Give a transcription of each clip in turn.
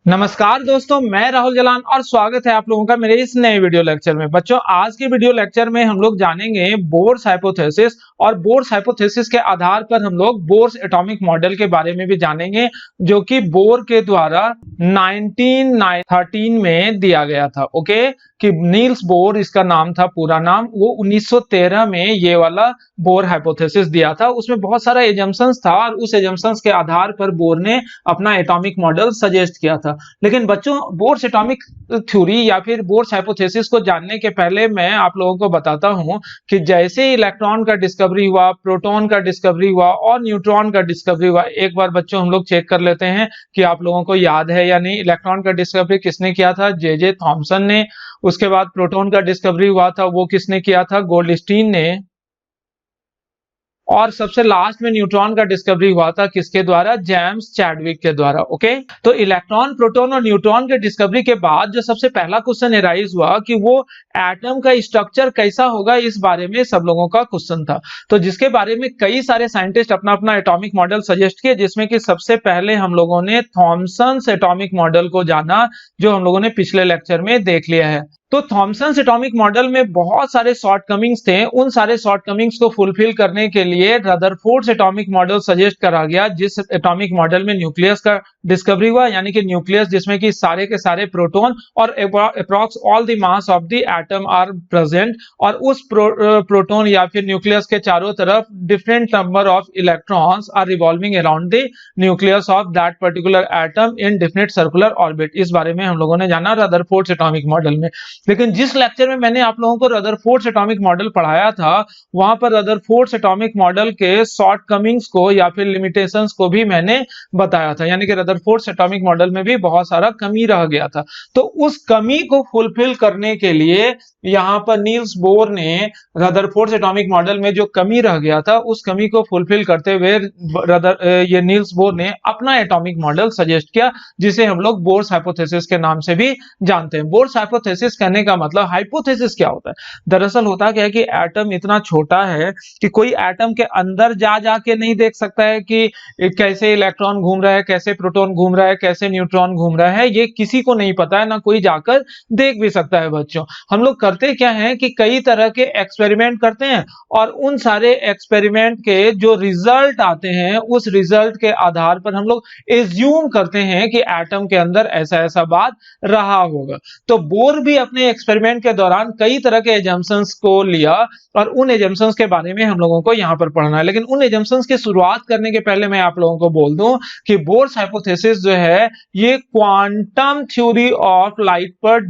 नमस्कार दोस्तों, मैं राहुल जलान और स्वागत है आप लोगों का मेरे इस नए वीडियो लेक्चर में। बच्चों, आज के वीडियो लेक्चर में हम लोग जानेंगे बोर्स हाइपोथेसिस और बोर्स हाइपोथेसिस के आधार पर हम लोग बोर्स एटॉमिक मॉडल के बारे में भी जानेंगे, जो कि बोर के द्वारा 1913 में दिया गया था। ओके, कि नील्स बोर इसका नाम था, पूरा नाम। वो 1913 में ये वाला बोर हाइपोथेसिस दिया था। उसमें बहुत सारा एजम्पशंस था और उस एजम्पशंस के आधार पर बोर ने अपना एटॉमिक मॉडल सजेस्ट किया था। लेकिन बच्चों, बोर्स एटॉमिक थ्योरी या फिर बोर्स हाइपोथेसिस को जानने के पहले मैं आप लोगों को बताता हूं कि जैसे इलेक्ट्रॉन का डिस्कवरी हुआ, प्रोटॉन का डिस्कवरी हुआ और न्यूट्रॉन का डिस्कवरी हुआ। एक बार बच्चों हम लोग चेक कर लेते हैं कि आप लोगों को याद है या नहीं। इलेक्ट्रॉन का डिस्कवरी किसने किया था? जे थॉमसन ने। उसके बाद प्रोटॉन का डिस्कवरी हुआ था, वो किसने किया था? गोल्डस्टीन ने। और सबसे लास्ट में न्यूट्रॉन का डिस्कवरी हुआ था किसके द्वारा? जेम्स चैडविक के द्वारा। ओके, तो इलेक्ट्रॉन, प्रोटॉन और न्यूट्रॉन के डिस्कवरी के बाद जो सबसे पहला क्वेश्चन एराइज हुआ कि वो एटम का स्ट्रक्चर कैसा होगा, इस बारे में सब लोगों का क्वेश्चन था। तो जिसके बारे में कई सारे साइंटिस्ट अपना अपना एटॉमिक मॉडल सजेस्ट किए, जिसमें कि सबसे पहले हम लोगों ने थॉमसन्स एटॉमिक मॉडल को जाना, जो हम लोगों ने पिछले लेक्चर में देख लिया है। तो थॉमसन्स एटॉमिक मॉडल में बहुत सारे शॉर्टकमिंग्स थे। उन सारे शॉर्टकमिंग्स को फुलफिल करने के लिए रदरफोर्ड्स एटॉमिक मॉडल सजेस्ट करा गया, जिस एटॉमिक मॉडल में न्यूक्लियस का डिस्कवरी हुआ, यानी कि न्यूक्लियस जिसमें कि सारे के सारे प्रोटॉन और approx all the mass of the atom are present. और उस प्रोटॉन या फिर न्यूक्लियस के चारों तरफ different number of electrons are revolving around the nucleus of that particular atom in definite circular orbit. इस बारे में हम लोगों ने जाना रदरफोर्ड्स एटॉमिक मॉडल में। लेकिन जिस लेक्चर में मैंने आप लोगों को रदरफोर्ड्स एटॉमिक मॉडल पढ़ाया था, वहां पर रदरफोर्ड्स एटॉमिक मॉडल के शॉर्टकमिंग्स को या फिर लिमिटेशंस को भी मैंने बताया था, यानी कि रदरफोर्ड्स एटॉमिक मॉडल में भी बहुत सारा कमी रह गया था। तो उस कमी को फुलफिल करने के लिए यहां पर नील्स बोर ने रदरफोर्ड्स एटॉमिक मॉडल में जो कमी रह गया था, उस कमी को फुलफिल करते हुए ये नील्स बोर ने अपना एटॉमिक मॉडल सजेस्ट किया, जिसे हम लोग बोर्स हाइपोथेसिस के नाम से भी जानते हैं। बोर्स हाइपोथेसिस कहने का मतलब, हाइपोथेसिस क्या होता है? दरअसल होता क्या है कि एटम इतना छोटा है कि कोई एटम के अंदर जा जाके नहीं देख सकता है कि कैसे इलेक्ट्रॉन घूम रहा है, कैसे प्रोटॉन घूम रहा है, कैसे न्यूट्रॉन घूम रहा है। ये किसी को नहीं पता है, ना कोई जाकर देख भी सकता है। बच्चों, हम लोग करते क्या है कि कई तरह के एक्सपेरिमेंट करते हैं और उन सारे एक्सपेरिमेंट के जो रिजल्ट आते हैं, उस रिजल्ट के आधार पर हम लोग एज्यूम करते हैं कि एटम के अंदर ऐसा ऐसा बात रहा होगा। तो बोर भी अपने एक्सपेरिमेंट के दौरान कई तरह के एजम्पशंस को लिया और उन एजम्पशंस के बारे में हम लोगों को यहां पर पढ़ना है। लेकिन उन एजम्पशंस की शुरुआत करने के पहले मैं आप लोगों को बोल दूं कि बोर्स हाइपोथेसिस जो है, ये क्वांटम थ्योरी ऑफ लाइट पर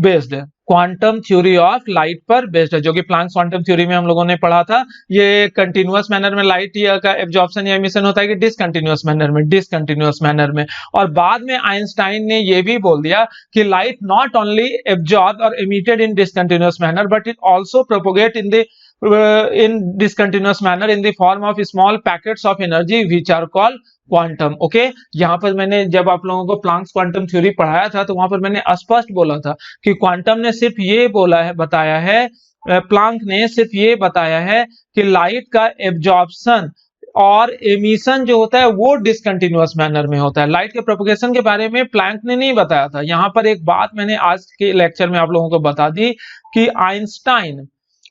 बेस्ड है। क्वांटम थ्योरी ऑफ लाइट पर बेस्ड है, जो कि प्लैंक्स क्वांटम थ्योरी में हम लोगों ने पढ़ा था। ये कंटिन्यूअस मैनर में लाइट का एब्जॉर्प्शन या एमिशन होता है कि डिसकंटिन्यूअस मैनर में। और बाद में आइंस्टाइन ने ये भी बोल दिया कि लाइट नॉट ओनली एब्जॉर्ब और emitted in discontinuous manner, but it also propagate in discontinuous manner in the form of small packets of energy which are called quantum. Okay, यहां पर मैंने जब आप लोगों को प्लैंक्स क्वांटम थ्योरी पढ़ाया था, तो वहां पर मैंने स्पष्ट बोला था कि क्वांटम ने सिर्फ ये बताया है, प्लैंक ने सिर्फ ये बताया है कि लाइट का एब्जॉर्प्शन और एमिशन जो होता है वो डिसकंटिन्यूअस मैनर में होता है। लाइट के प्रोपगेशन के बारे में प्लैंक ने नहीं बताया था। यहां पर एक बात मैंने आज के लेक्चर में आप लोगों को बता दी कि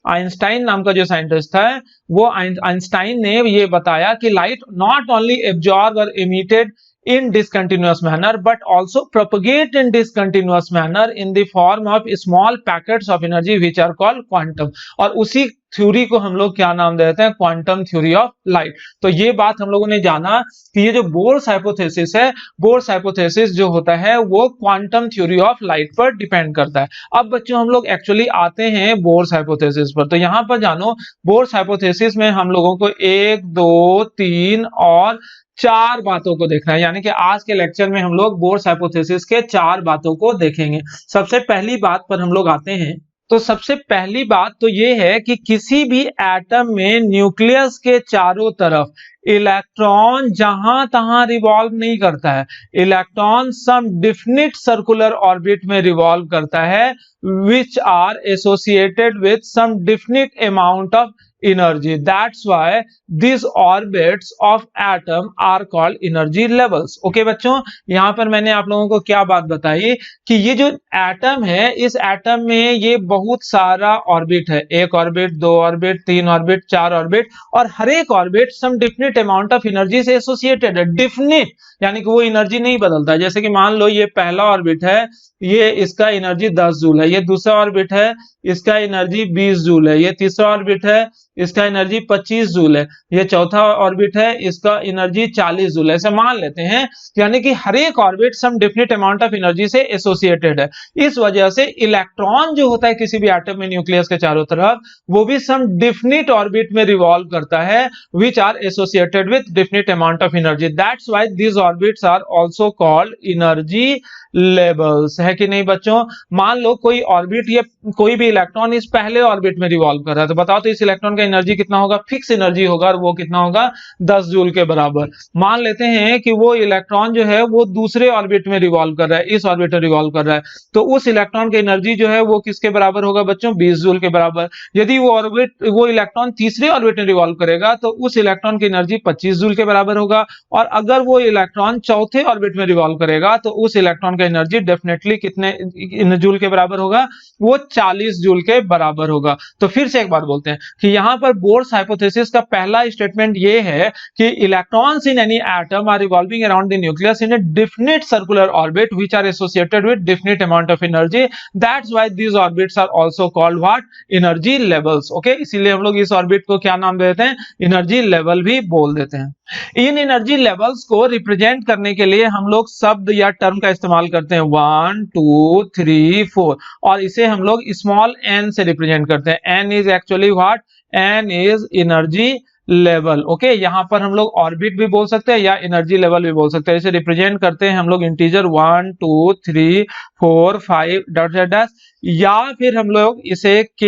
आइंस्टाइन नाम का जो साइंटिस्ट था, वो आइंस्टाइन ने ये बताया कि लाइट नॉट ओनली एब्जॉर्ब और emitted in discontinuous manner but also propagate in discontinuous manner in the form of small packets of energy which are called quantum। और उसी थ्योरी को हम लोग क्या नाम देते हैं? Quantum theory of light. तो ये बात हम लोगों ने जाना कि ये जो बोर्स हाइपोथेसिस है, बोर्स हाइपोथेसिस जो होता है वो क्वांटम थ्योरी ऑफ लाइट पर डिपेंड करता है। अब बच्चों, हम लोग एक्चुअली आते हैं बोर्स हाइपोथेसिस पर। तो यहां पर जानो, बोर्स हाइपोथेसिस में हम लोगों को 1, 2, 3 और 4 बातों को देखना है, यानी कि आज के लेक्चर में हम लोग बोर्स हाइपोथेसिस के 4 बातों को देखेंगे। सबसे पहली बात पर हम लोग आते हैं। तो सबसे पहली बात तो ये है कि किसी भी एटम में न्यूक्लियस के चारों तरफ इलेक्ट्रॉन जहां तहां रिवॉल्व नहीं करता है। Electron some definite circular orbit में रिवॉल्व करता है, which are associated with some definite amount of energy. That's why these orbits of atom are called energy levels. Okay बच्चों, यहाँ पर मैंने आप लोगों को क्या बात बताई कि ये जो एटम है, इस एटम में ये बहुत सारा ऑर्बिट है, एक ऑर्बिट, दो ऑर्बिट, तीन ऑर्बिट, चार ऑर्बिट, और हर एक orbit some definite amount of energy से एसोसिएटेड है। डिफिनिट यानी कि वो एनर्जी नहीं बदलता। जैसे कि मान लो ये पहला ऑर्बिट है, ये इसका एनर्जी 10 जूल है, ये दूसरा ऑर्बिट है, इसका एनर्जी 20 जूल है, ये तीसरा ऑर्बिट है, इसका एनर्जी 25 जूल है, ये चौथा ऑर्बिट है, इसका एनर्जी 40 जूल है, ऐसे मान लेते हैं। यानी कि हर एक orbit some definite amount of energy से एसोसिएटेड है। इस वजह से इलेक्ट्रॉन जो होता है किसी भी एटम में न्यूक्लियस के चारों तरफ, वो भी सम डिफिनिट ऑर्बिट में रिवॉल्व करता है, which are associated with definite amount of energy. That's why these orbits are also called energy levels. है कि नहीं बच्चों? मान लो कोई ऑर्बिट या कोई भी इलेक्ट्रॉन इस पहले ऑर्बिट में रिवॉल्व कर रहा है, तो बताओ तो इस इलेक्ट्रॉन का एनर्जी कितना होगा? फिक्स एनर्जी होगा, और वो कितना होगा? 10 जूल के बराबर। मान लेते हैं कि वो इलेक्ट्रॉन जो है वो दूसरे ऑर्बिट में रिवॉल्व कर रहा है, इस ऑर्बिट में रिवॉल्व कर रहा है, तो उस इलेक्ट्रॉन की एनर्जी जो है वो किसके बराबर होगा बच्चों? 20 जूल के बराबर। यदि वो इलेक्ट्रॉन तीसरे ऑर्बिट में रिवॉल्व करेगा तो उस इलेक्ट्रॉन की एनर्जी 25 जूल के बराबर होगा, और अगर वो इलेक्ट्रॉन चौथे ऑर्बिट में रिवॉल्व करेगा तो उस इलेक्ट्रॉन का एनर्जी डेफिनेटली कितने जूल के बराबर होगा? वो 40 जूल के बराबर होगा। तो फिर से एक बात बोलते हैं कि यहां पर बोर्स हाइपोथेसिस का पहला स्टेटमेंट ये है कि electrons in any atom are revolving around the nucleus in a definite circular orbit which are associated with definite amount of energy. That's why these orbits are also called what? Energy levels. Okay, इसीलिए हम लोग इस orbit को क्या नाम देते हैं? Energy level भी बोल देते हैं। इन एनर्जी लेवल्स को रिप्रेजेंट करने के लिए हम लोग शब्द या टर्म का इस्तेमाल करते हैं 1 2 3 4, और इसे हम लोग स्मॉल n से रिप्रेजेंट करते हैं। n is actually what? n is energy level. Okay, यहां पर हम लोग ऑर्बिट भी बोल सकते हैं या एनर्जी लेवल भी बोल सकते हैं। इसे रिप्रेजेंट करते हैं हम लोग इंटीजर 1 2 3 4 5 डॉट डैश, या फिर हम लोग इसे K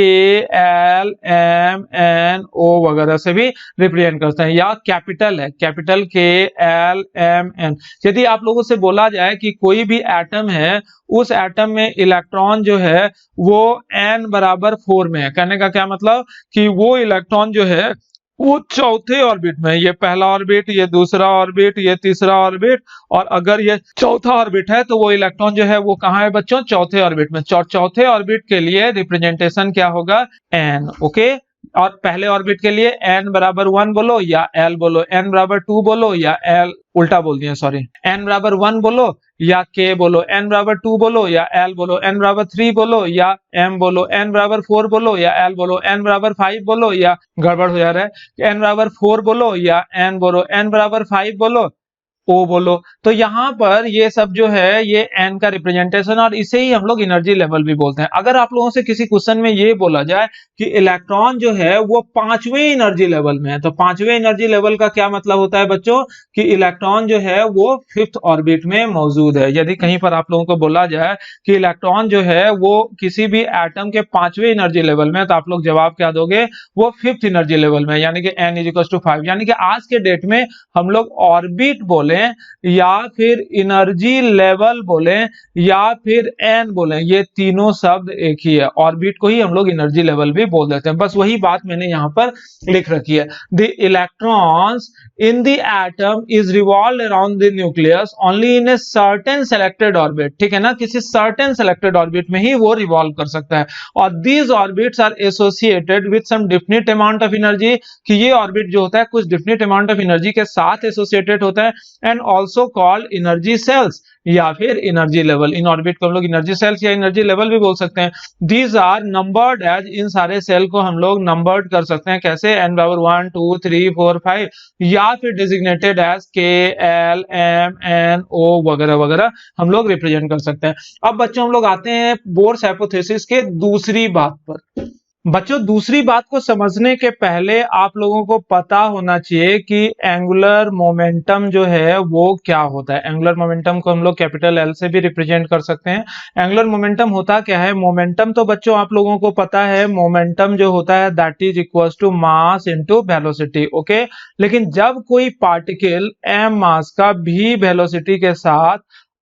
L M N O वगैरह से भी रिप्रेजेंट करते हैं, या कैपिटल है, capital K L M N। यदि आप लोगों से बोला जाए कि कोई भी एटम है, उस एटम में इलेक्ट्रॉन जो है वो n बराबर 4 में है, कहने का क्या मतलब कि वो इलेक्ट्रॉन जो है वो चौथे ऑर्बिट में, ये पहला ऑर्बिट, ये दूसरा ऑर्बिट, ये तीसरा ऑर्बिट, और अगर ये चौथा ऑर्बिट है तो वो इलेक्ट्रॉन जो है वो कहाँ है बच्चों? चौथे ऑर्बिट में। चौथे ऑर्बिट के लिए रिप्रेजेंटेशन क्या होगा? n। ओके, और पहले ऑर्बिट के लिए n बराबर 1 बोलो या l बोलो, n बराबर 2 बोलो या l, उल्टा बोल दिया सॉरी, n बराबर 1 बोलो या k बोलो, n बराबर 2 बोलो या l बोलो, n बराबर 3 बोलो या m बोलो, n बराबर 4 बोलो या l बोलो, n बराबर 5 बोलो या, गड़बड़ हो जा रहा है, n बराबर 4 बोलो या n बोलो, n बराबर 5 बोलो, ओ बोलो। तो यहाँ पर ये सब जो है ये n का रिप्रेजेंटेशन, और इसे ही हम लोग एनर्जी लेवल भी बोलते हैं। अगर आप लोगों से किसी क्वेश्चन में ये बोला जाए कि इलेक्ट्रॉन जो है वो 5वें एनर्जी लेवल में है, तो 5वें एनर्जी लेवल का क्या मतलब होता है बच्चों? कि इलेक्ट्रॉन जो है वो 5th ऑर्बिट में मौजूद है। यदि कहीं पर आप लोगों को बोला जाए कि इलेक्ट्रॉन जो है वो किसी भी एटम के 5वें एनर्जी लेवल में, तो आप लोग जवाब क्या दोगे? वो 5th एनर्जी लेवल में, यानी कि n = 5। यानी कि आज के डेट में हम लोग ऑर्बिट बोले या फिर एनर्जी लेवल बोले या फिर n बोले, ये तीनों शब्द एक ही है। ऑर्बिट को ही हम लोग एनर्जी लेवल भी बोल देते हैं। बस वही बात मैंने यहाँ पर लिख रखी है। The electrons in the atom is revolved around the nucleus only in a certain selected orbit। ठीक है ना, किसी certain selected orbit में ही वो revolve कर सकता है, और these orbits are associated with some definite amount of energy, कि ये orbit जो होता है कुछ definite amount of energy के साथ associated होता है, and also called energy cells या फिर एनर्जी लेवल। इन ऑर्बिट को हम लोग एनर्जी सेल्स या एनर्जी लेवल भी बोल सकते हैं। दीज आर नंबर्ड एज, इन सारे सेल को हम लोग नंबर्ड कर सकते हैं, कैसे? n बराबर 1 2 3 4 5, या फिर designated as K L M N O वगैरह वगैरह हम लोग रिप्रेजेंट कर सकते हैं। अब बच्चों हम लोग आते हैं बोर्स हाइपोथेसिस के दूसरी बात पर। बच्चों दूसरी बात को समझने के पहले आप लोगों को पता होना चाहिए कि एंगुलर मोमेंटम जो है वो क्या होता है। एंगुलर मोमेंटम को हम लोग कैपिटल L से भी रिप्रेजेंट कर सकते हैं। एंगुलर मोमेंटम होता क्या है? मोमेंटम तो बच्चों आप लोगों को पता है, मोमेंटम जो होता है that is equals to mass into velocity. Okay, लेकिन जब कोई पार्टिकल m मास का v वेलोसिटी के साथ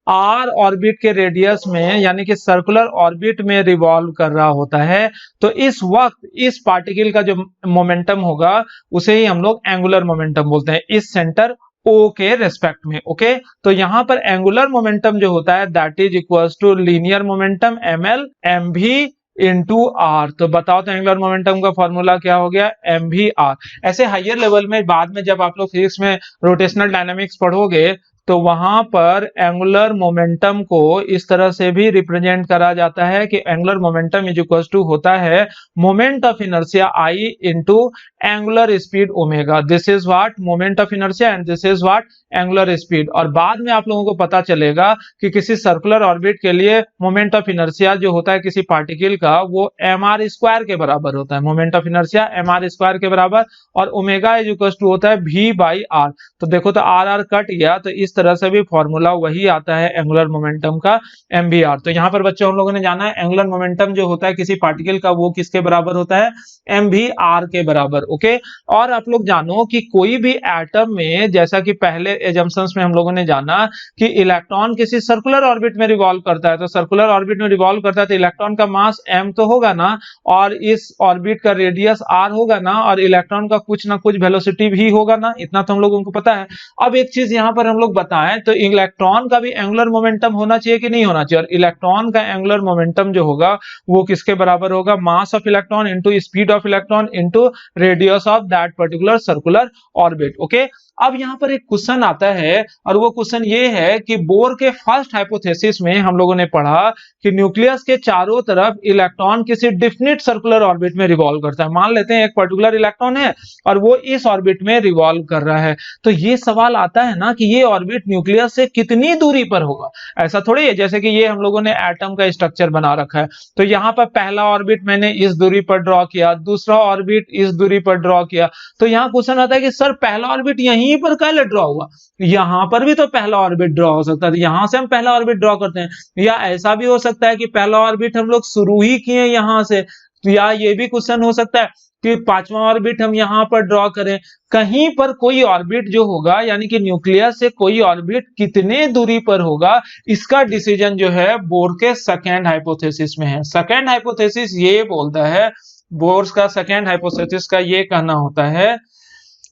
आर ऑर्बिट के रेडियस में यानी कि सर्कुलर ऑर्बिट में रिवॉल्व कर रहा होता है, तो इस वक्त इस पार्टिकल का जो मोमेंटम होगा उसे ही हम लोग एंगुलर मोमेंटम बोलते हैं, इस सेंटर ओ के रेस्पेक्ट में। ओके, तो यहां पर एंगुलर मोमेंटम जो होता है that is equals to linear momentum ml mv into r. तो बताओ तो एंगुलर मोमेंटम का फॉर्मूला क्या हो गया, mv/r। ऐसे हायर लेवल में बाद में जब आप लोग फिजिक्स में रोटेशनल डायनामिक्स पढ़ोगे तो वहां पर एंगुलर मोमेंटम को इस तरह से भी रिप्रेजेंट करा जाता है कि angular momentum is equal to होता है moment of inertia I into angular speed omega. This is what moment of inertia and this is what angular speed. और बाद में आप लोगों को पता चलेगा कि किसी सर्कुलर ऑर्बिट के लिए मोमेंट ऑफ इनर्शिया जो होता है किसी पार्टिकल का वो mr² के बराबर होता है, मोमेंट ऑफ इनर्शिया mr² के बराबर, और ओमेगा इज इक्वल टू होता है v/r। तो देखो तो r कट गया, तो इस तरह से भी फॉर्मूला वही आता है एंगुलर मोमेंटम का mvr। तो यहाँ पर बच्चों हम लोगों ने जाना है एंगुलर मोमेंटम जो होता है किसी पार्टिकल का वो किसके बराबर होता है, mvr के बराबर। ओके, और आप लोग जानो कि कोई भी एटम में, जैसा कि पहले एजम्पशंस में हम लोगों ने जाना कि इलेक्ट्रॉन किसी सर्कुलर ऑर्बिट में रिवॉल्व करता है, तो सर्कुलर ऑर्बिट में रिवॉल्व करता है तो इलेक्ट्रॉन का मास m तो होगा ना, और इस ऑर्बिट का रेडियस r होगा ना, और इलेक्ट्रॉन का कुछ ना कुछ वेलोसिटी भी होगा ना, इतना तो हम लोगों को पता है। अब एक चीज यहाँ पर हम लोग बताएं तो इलेक्ट्रॉन का भी एंगुलर मोमेंटम होना चाहिए कि नहीं होना चाहिए, और इलेक्ट्रॉन का एंगुलर मोमेंटम जो होगा वो किसके बराबर होगा, mass of electron into speed of electron into radius of that particular circular orbit. Okay, अब यहाँ पर एक क्वेश्चन आता है, और वो क्वेश्चन ये है कि बोर के फर्स्ट हाइपोथेसिस में हम लोगों ने पढ़ा कि न्यूक्लियस के चारों तरफ इलेक्ट्रॉन किसी डिफिनिट सर्कुलर ऑर्बिट में रिवॉल्व करता है। मान लेते हैं एक पर्टिकुलर इलेक्ट्रॉन है और वो इस ऑर्बिट में रिवॉल्व कर रहा है, तो ये सवाल आता है ना कि ये ऑर्बिट न्यूक्लियस से कितनी दूरी पर होगा। ऐसा थोड़ी है जैसे कि ये हम लोगों ने एटम का स्ट्रक्चर बना रखा है, तो यहाँ पर पहला ऑर्बिट मैंने इस दूरी पर ड्रॉ किया, दूसरा ऑर्बिट इस दूरी पर ड्रॉ किया, तो यहाँ क्वेश्चन आता है कि सर पहला ऑर्बिट यहीं पर कैसे ड्रॉ हुआ, यहाँ पर भी तो पहला ऑर्बिट ड्रॉ हो सकता है, यहां से हम पहला ऑर्बिट ड्रॉ करते हैं, या ऐसा भी हो सकता है कि पहला ऑर्बिट हम लोग शुरू ही किए यहां से, या ये भी क्वेश्चन हो सकता है कि पांचवा ऑर्बिट हम यहां पर ड्रॉ करें। कहीं पर कोई ऑर्बिट जो होगा यानी कि न्यूक्लियस से कोई ऑर्बिट कितने दूरी पर होगा, इसका डिसीजन जो है बोर के सेकेंड हाइपोथेसिस में है। सेकेंड हाइपोथेसिस ये बोलता है, बोर्स का सेकेंड हाइपोथेसिस का ये कहना होता है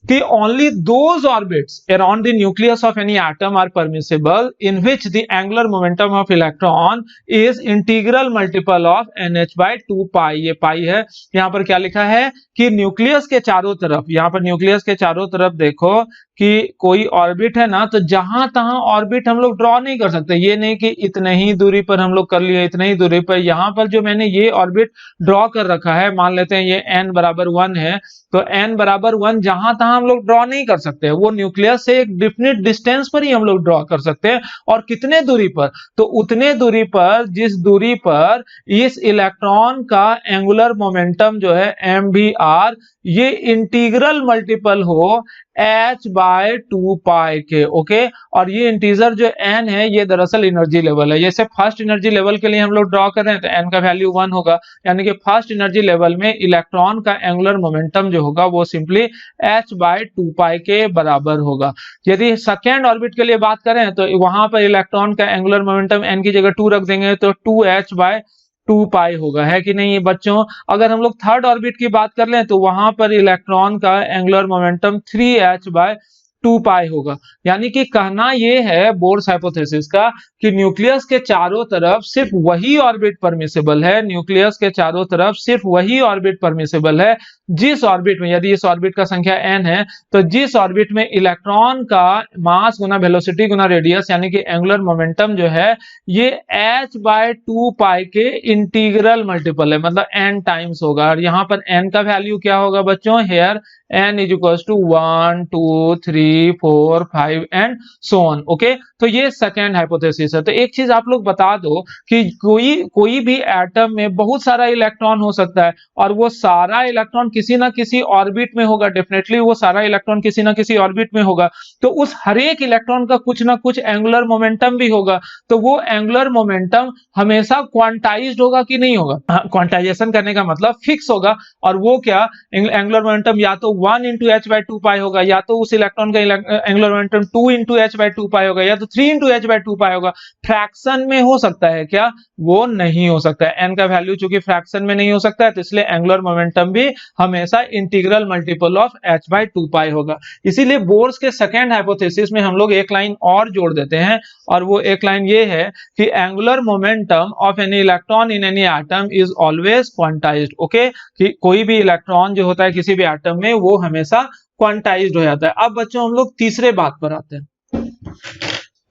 कि only those orbits around the nucleus of any atom are permissible in which the angular momentum of electron is integral multiple of nh/2 pi। ये पाई है, यहाँ पर क्या लिखा है कि न्यूक्लियस के चारों तरफ, यहाँ पर न्यूक्लियस के चारों तरफ देखो कि कोई ऑर्बिट है ना, तो जहां तहां ऑर्बिट हम लोग ड्रॉ नहीं कर सकते, ये नहीं कि इतने ही दूरी पर हम लोग कर लिए, इतने ही दूरी पर। यहाँ पर जो मैंने ये ऑर्बिट ड्रॉ कर रखा है, मान लेते हैं ये n बराबर 1 है, तो n बराबर 1 जहां तहां हम लोग ड्रॉ नहीं कर सकते, वो न्यूक्लियस से एक डिफिनिट डिस्टेंस पर ही हम लोग ड्रॉ कर सकते हैं। और कितने दूरी पर, तो उतने दूरी पर जिस दूरी पर इस इलेक्ट्रॉन का एंगुलर मोमेंटम जो है mvr ये इंटीग्रल मल्टीपल हो h/2 पाई के। ओके, और ये इंटीजर जो n है ये दरअसल एनर्जी लेवल है। जैसे फर्स्ट एनर्जी लेवल के लिए हम लोग ड्रॉ कर रहे हैं तो n का वैल्यू 1 होगा, यानी कि फर्स्ट एनर्जी लेवल में इलेक्ट्रॉन का एंगुलर मोमेंटम जो होगा वो सिंपली h/2 पाई के बराबर होगा। यदि सेकेंड ऑर्बिट के लिए बात करें तो वहां पर इलेक्ट्रॉन का एंगुलर मोमेंटम n की जगह 2 रख देंगे तो 2h/2 पाई होगा, है कि नहीं बच्चों। अगर हम लोग थर्ड ऑर्बिट की बात कर लें तो वहां पर इलेक्ट्रॉन का एंगुलर मोमेंटम 3h/2 पाई होगा। यानी कि कहना ये है बोर्स हाइपोथेसिस का कि न्यूक्लियस के चारों तरफ सिर्फ वही ऑर्बिट परमिसिबल है, न्यूक्लियस के चारों तरफ सिर्फ वही ऑर्बिट परमिसिबल है जिस ऑर्बिट में, यदि इस ऑर्बिट का संख्या n है, तो जिस ऑर्बिट में इलेक्ट्रॉन का मास गुना वेलोसिटी गुना रेडियस यानी कि एंगुलर मोमेंटम जो है ये h/2 पाई के इंटीग्रल मल्टीपल है, मतलब n टाइम्स होगा। और यहाँ पर n का वैल्यू क्या होगा बच्चों, here n is equal to 1 2 3 4 5 and so on. Okay, तो ये सेकेंड हाइपोथेसिस है। तो एक चीज आप लोग बता दो कि कोई भी एटम में बहुत सारा इलेक्ट्रॉन हो सकता है और वो सारा इलेक्ट्रॉन किसी ना किसी ऑर्बिट में होगा, डेफिनेटली वो सारा इलेक्ट्रॉन किसी ना किसी ऑर्बिट में होगा, तो उस हर एक इलेक्ट्रॉन का कुछ ना कुछ एंगुलर मोमेंटम भी होगा। तो वो एंगुलर मोमेंटम हमेशा क्वांटाइज्ड होगा कि नहीं होगा, क्वांटाइजेशन करने का मतलब फिक्स होगा। और वो क्या, एंगुलर मोमेंटम या तो 1 into h by two pi होगा, या तो उस इलेक्ट्रॉन का angular momentum 2 into h by two pi होगा, या तो 3 into h by two pi होगा। फ्रैक्शन में हो सकता है क्या? वो नहीं हो सकता है। एन का वैल्यू चूंकि फ्रैक्शन में नहीं हो सकता है, तो इसलिए एंगुलर मोमेंटम भी हमेशा integral multiple of h by two pi होगा। इसीलिए बोर्स के सेकेंड हाइपोथेसिस में हम लोग एक लाइन और जोड़ देते हैं, और वो एक लाइन ये है कि angular momentum of any electron in any atom is always quantized. Okay, कि कोई भी इलेक्ट्रॉन जो होता है किसी भी एटम में, वो हमेशा क्वांटाइज्ड हो जाता है। अब बच्चों हम लोग तीसरे बात पर आते हैं।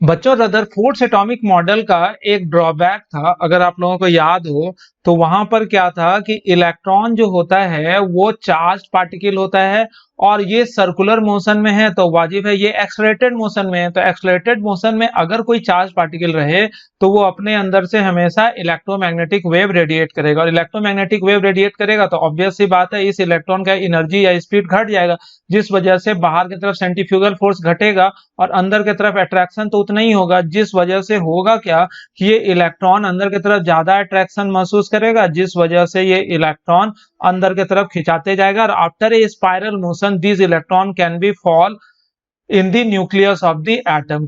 बच्चों, रदरफोर्ड्स एटॉमिक मॉडल का एक ड्रॉबैक था, अगर आप लोगों को याद हो तो वहां पर क्या था कि इलेक्ट्रॉन जो होता है वो चार्ज पार्टिकल होता है, और ये सर्कुलर मोशन में है तो वाजिब है, ये एक्सलेटेड मोशन में है तो एक्सलेटेड मोशन में अगर कोई चार्ज पार्टिकल रहे तो वो अपने अंदर से हमेशा इलेक्ट्रोमैग्नेटिक वेव रेडिएट करेगा, और इलेक्ट्रोमैग्नेटिक वेव रेडिएट करेगा तो ऑब्वियस सी बात है इस इलेक्ट्रॉन का एनर्जी या स्पीड घट जाएगा, जिस वजह से बाहर की तरफ सेंट्रीफ्यूगल फोर्स घटेगा और अंदर की तरफ अट्रैक्शन तो उतना ही होगा, जिस वजह से होगा क्या कि ये इलेक्ट्रॉन अंदर की तरफ ज्यादा अट्रैक्शन महसूस करेगा, जिस वजह से ये इलेक्ट्रॉन अंदर की तरफ खिंचाते जाएगा, और after a spiral motion this electron can be fall in the nucleus of the atom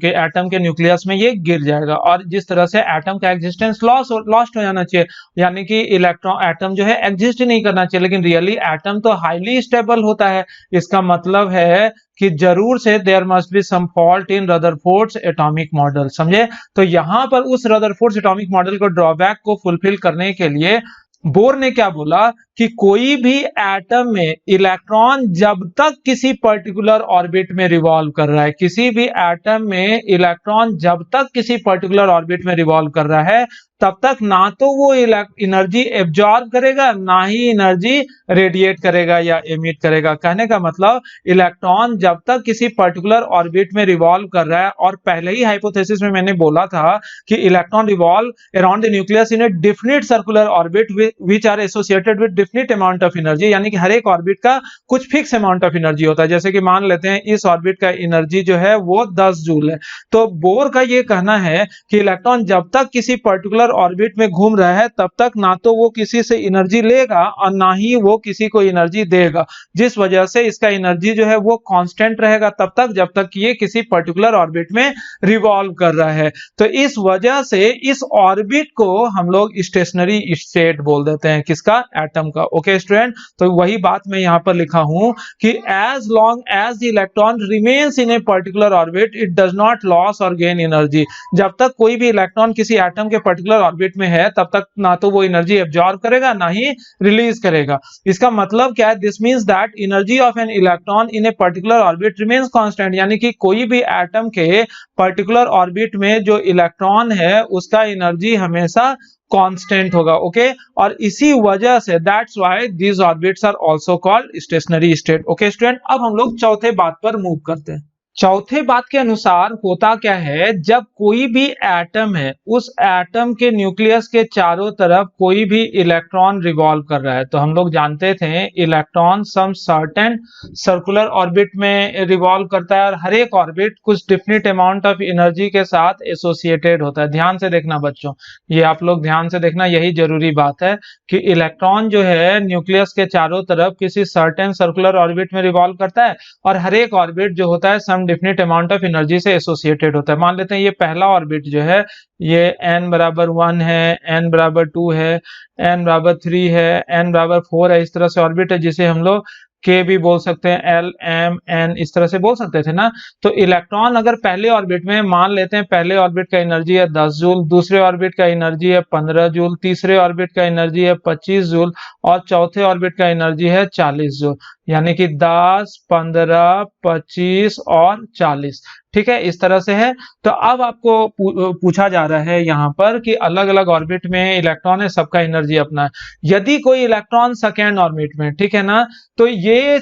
के न्यूक्लियस में ये गिर जाएगा, और जिस तरह से एटम का एग्जिस्टेंस लॉस्ट हो जाना चाहिए, यानी कि इलेक्ट्रॉन एटम जो है एग्जिस्ट ही नहीं करना चाहिए, लेकिन रियली एटम तो हाईली स्टेबल होता है। इसका मतलब है कि जरूर से there must be some fault in Rutherford's atomic model, समझे? तो यहां पर उस रदरफोर्ड्स एटॉमिक मॉडल को ड्रॉबैक को फुलफिल करने के लिए बोर ने क्या बोला कि कोई भी एटम में इलेक्ट्रॉन जब तक किसी पर्टिकुलर ऑर्बिट में रिवॉल्व कर रहा है, किसी भी एटम में इलेक्ट्रॉन जब तक किसी पर्टिकुलर ऑर्बिट में रिवॉल्व कर रहा है, तब तक ना तो वो एनर्जी एब्जॉर्ब करेगा, ना ही एनर्जी रेडिएट करेगा या एमिट करेगा। कहने का मतलब इलेक्ट्रॉन जब तक किसी पर्टिकुलर ऑर्बिट में रिवॉल्व कर रहा है, और पहले ही हाइपोथेसिस में मैंने बोला था कि electron revolve around the nucleus in a definite circular orbit which are associated with definite amount of energy, यानी कि हर एक ऑर्बिट का कुछ फिक्स अमाउंट ऑफ एनर्जी होता है। जैसे कि मान लेते हैं इस ऑर्बिट का एनर्जी जो है वो 10 जूल है, तो बोर का ये कहना है कि इलेक्ट्रॉन जब तक किसी पर्टिकुलर ऑर्बिट में घूम रहा है तब तक ना तो वो किसी से एनर्जी लेगा और ना ही वो किसी को एनर्जी देगा, जिस वजह से इसका एनर्जी जो है वो कांस्टेंट रहेगा तब तक जब तक ये किसी पर्टिकुलर ऑर्बिट में रिवॉल्व कर रहा है। तो इस वजह से इस ऑर्बिट को हम लोग स्टेशनरी स्टेट बोल देते हैं, किसका? एटम का। ओके स्टूडेंट, तो वही बात मैं यहां पर लिखा हूं कि as long as the electron remains in a particular orbit it does not loss और गेन एनर्जी। जब तक कोई भी इलेक्ट्रॉन किसी एटम के पर्टिकुलर ऑर्बिट में है तब तक ना तो वो एनर्जी एब्जॉर्ब करेगा ना ही रिलीज करेगा। इसका मतलब क्या है? This means that energy of an electron in a particular orbit remains constant, यानी कि कोई भी एटम के पर्टिकुलर ऑर्बिट में जो इलेक्ट्रॉन है उसका एनर्जी हमेशा कांस्टेंट होगा। ओके, और इसी वजह से that's why these orbits are also called stationary state. Okay student, अब हम लोग चौथे बात पर मूव करते हैं। चौथे बात के अनुसार होता क्या है, जब कोई भी एटम है उस एटम के न्यूक्लियस के चारों तरफ कोई भी इलेक्ट्रॉन रिवॉल्व कर रहा है, तो हम लोग जानते थे electron some certain circular orbit में रिवॉल्व करता है, और हर एक ऑर्बिट कुछ डिफिनिट अमाउंट ऑफ एनर्जी के साथ एसोसिएटेड होता है। ध्यान से देखना बच्चों, ये आप लोग ध्यान से देखना, यही जरूरी बात है कि इलेक्ट्रॉन जो है न्यूक्लियस के चारों तरफ किसी सर्टेन सर्कुलर ऑर्बिट में रिवॉल्व करता है, और हर एक ऑर्बिट जो होता है सम डिफिनिट अमाउंट ऑफ एनर्जी से एसोसिएटेड होता है। मान लेते हैं ये पहला ऑर्बिट जो है ये n बराबर 1 है, n बराबर 2 है, n बराबर 3 है, n बराबर 4 है, इस तरह से ऑर्बिट है जिसे हम लोग के भी बोल सकते हैं, एल एम एन इस तरह से बोल सकते थे ना। तो इलेक्ट्रॉन अगर पहले ऑर्बिट में, मान लेते हैं पहले ऑर्बिट का एनर्जी है 10 जूल, दूसरे ऑर्बिट का एनर्जी है 15 जूल, तीसरे ऑर्बिट का एनर्जी है 25 जूल, और चौथे ऑर्बिट का एनर्जी है 40 जूल, यानी कि 10, 15, 25 और 40। ठीक है, इस तरह से है। तो अब आपको पूछा जा रहा है यहाँ पर कि अलग अलग ऑर्बिट में इलेक्ट्रॉन है, सबका एनर्जी अपना है। यदि कोई इलेक्ट्रॉन सेकेंड ऑर्बिट में, ठीक है ना, तो ये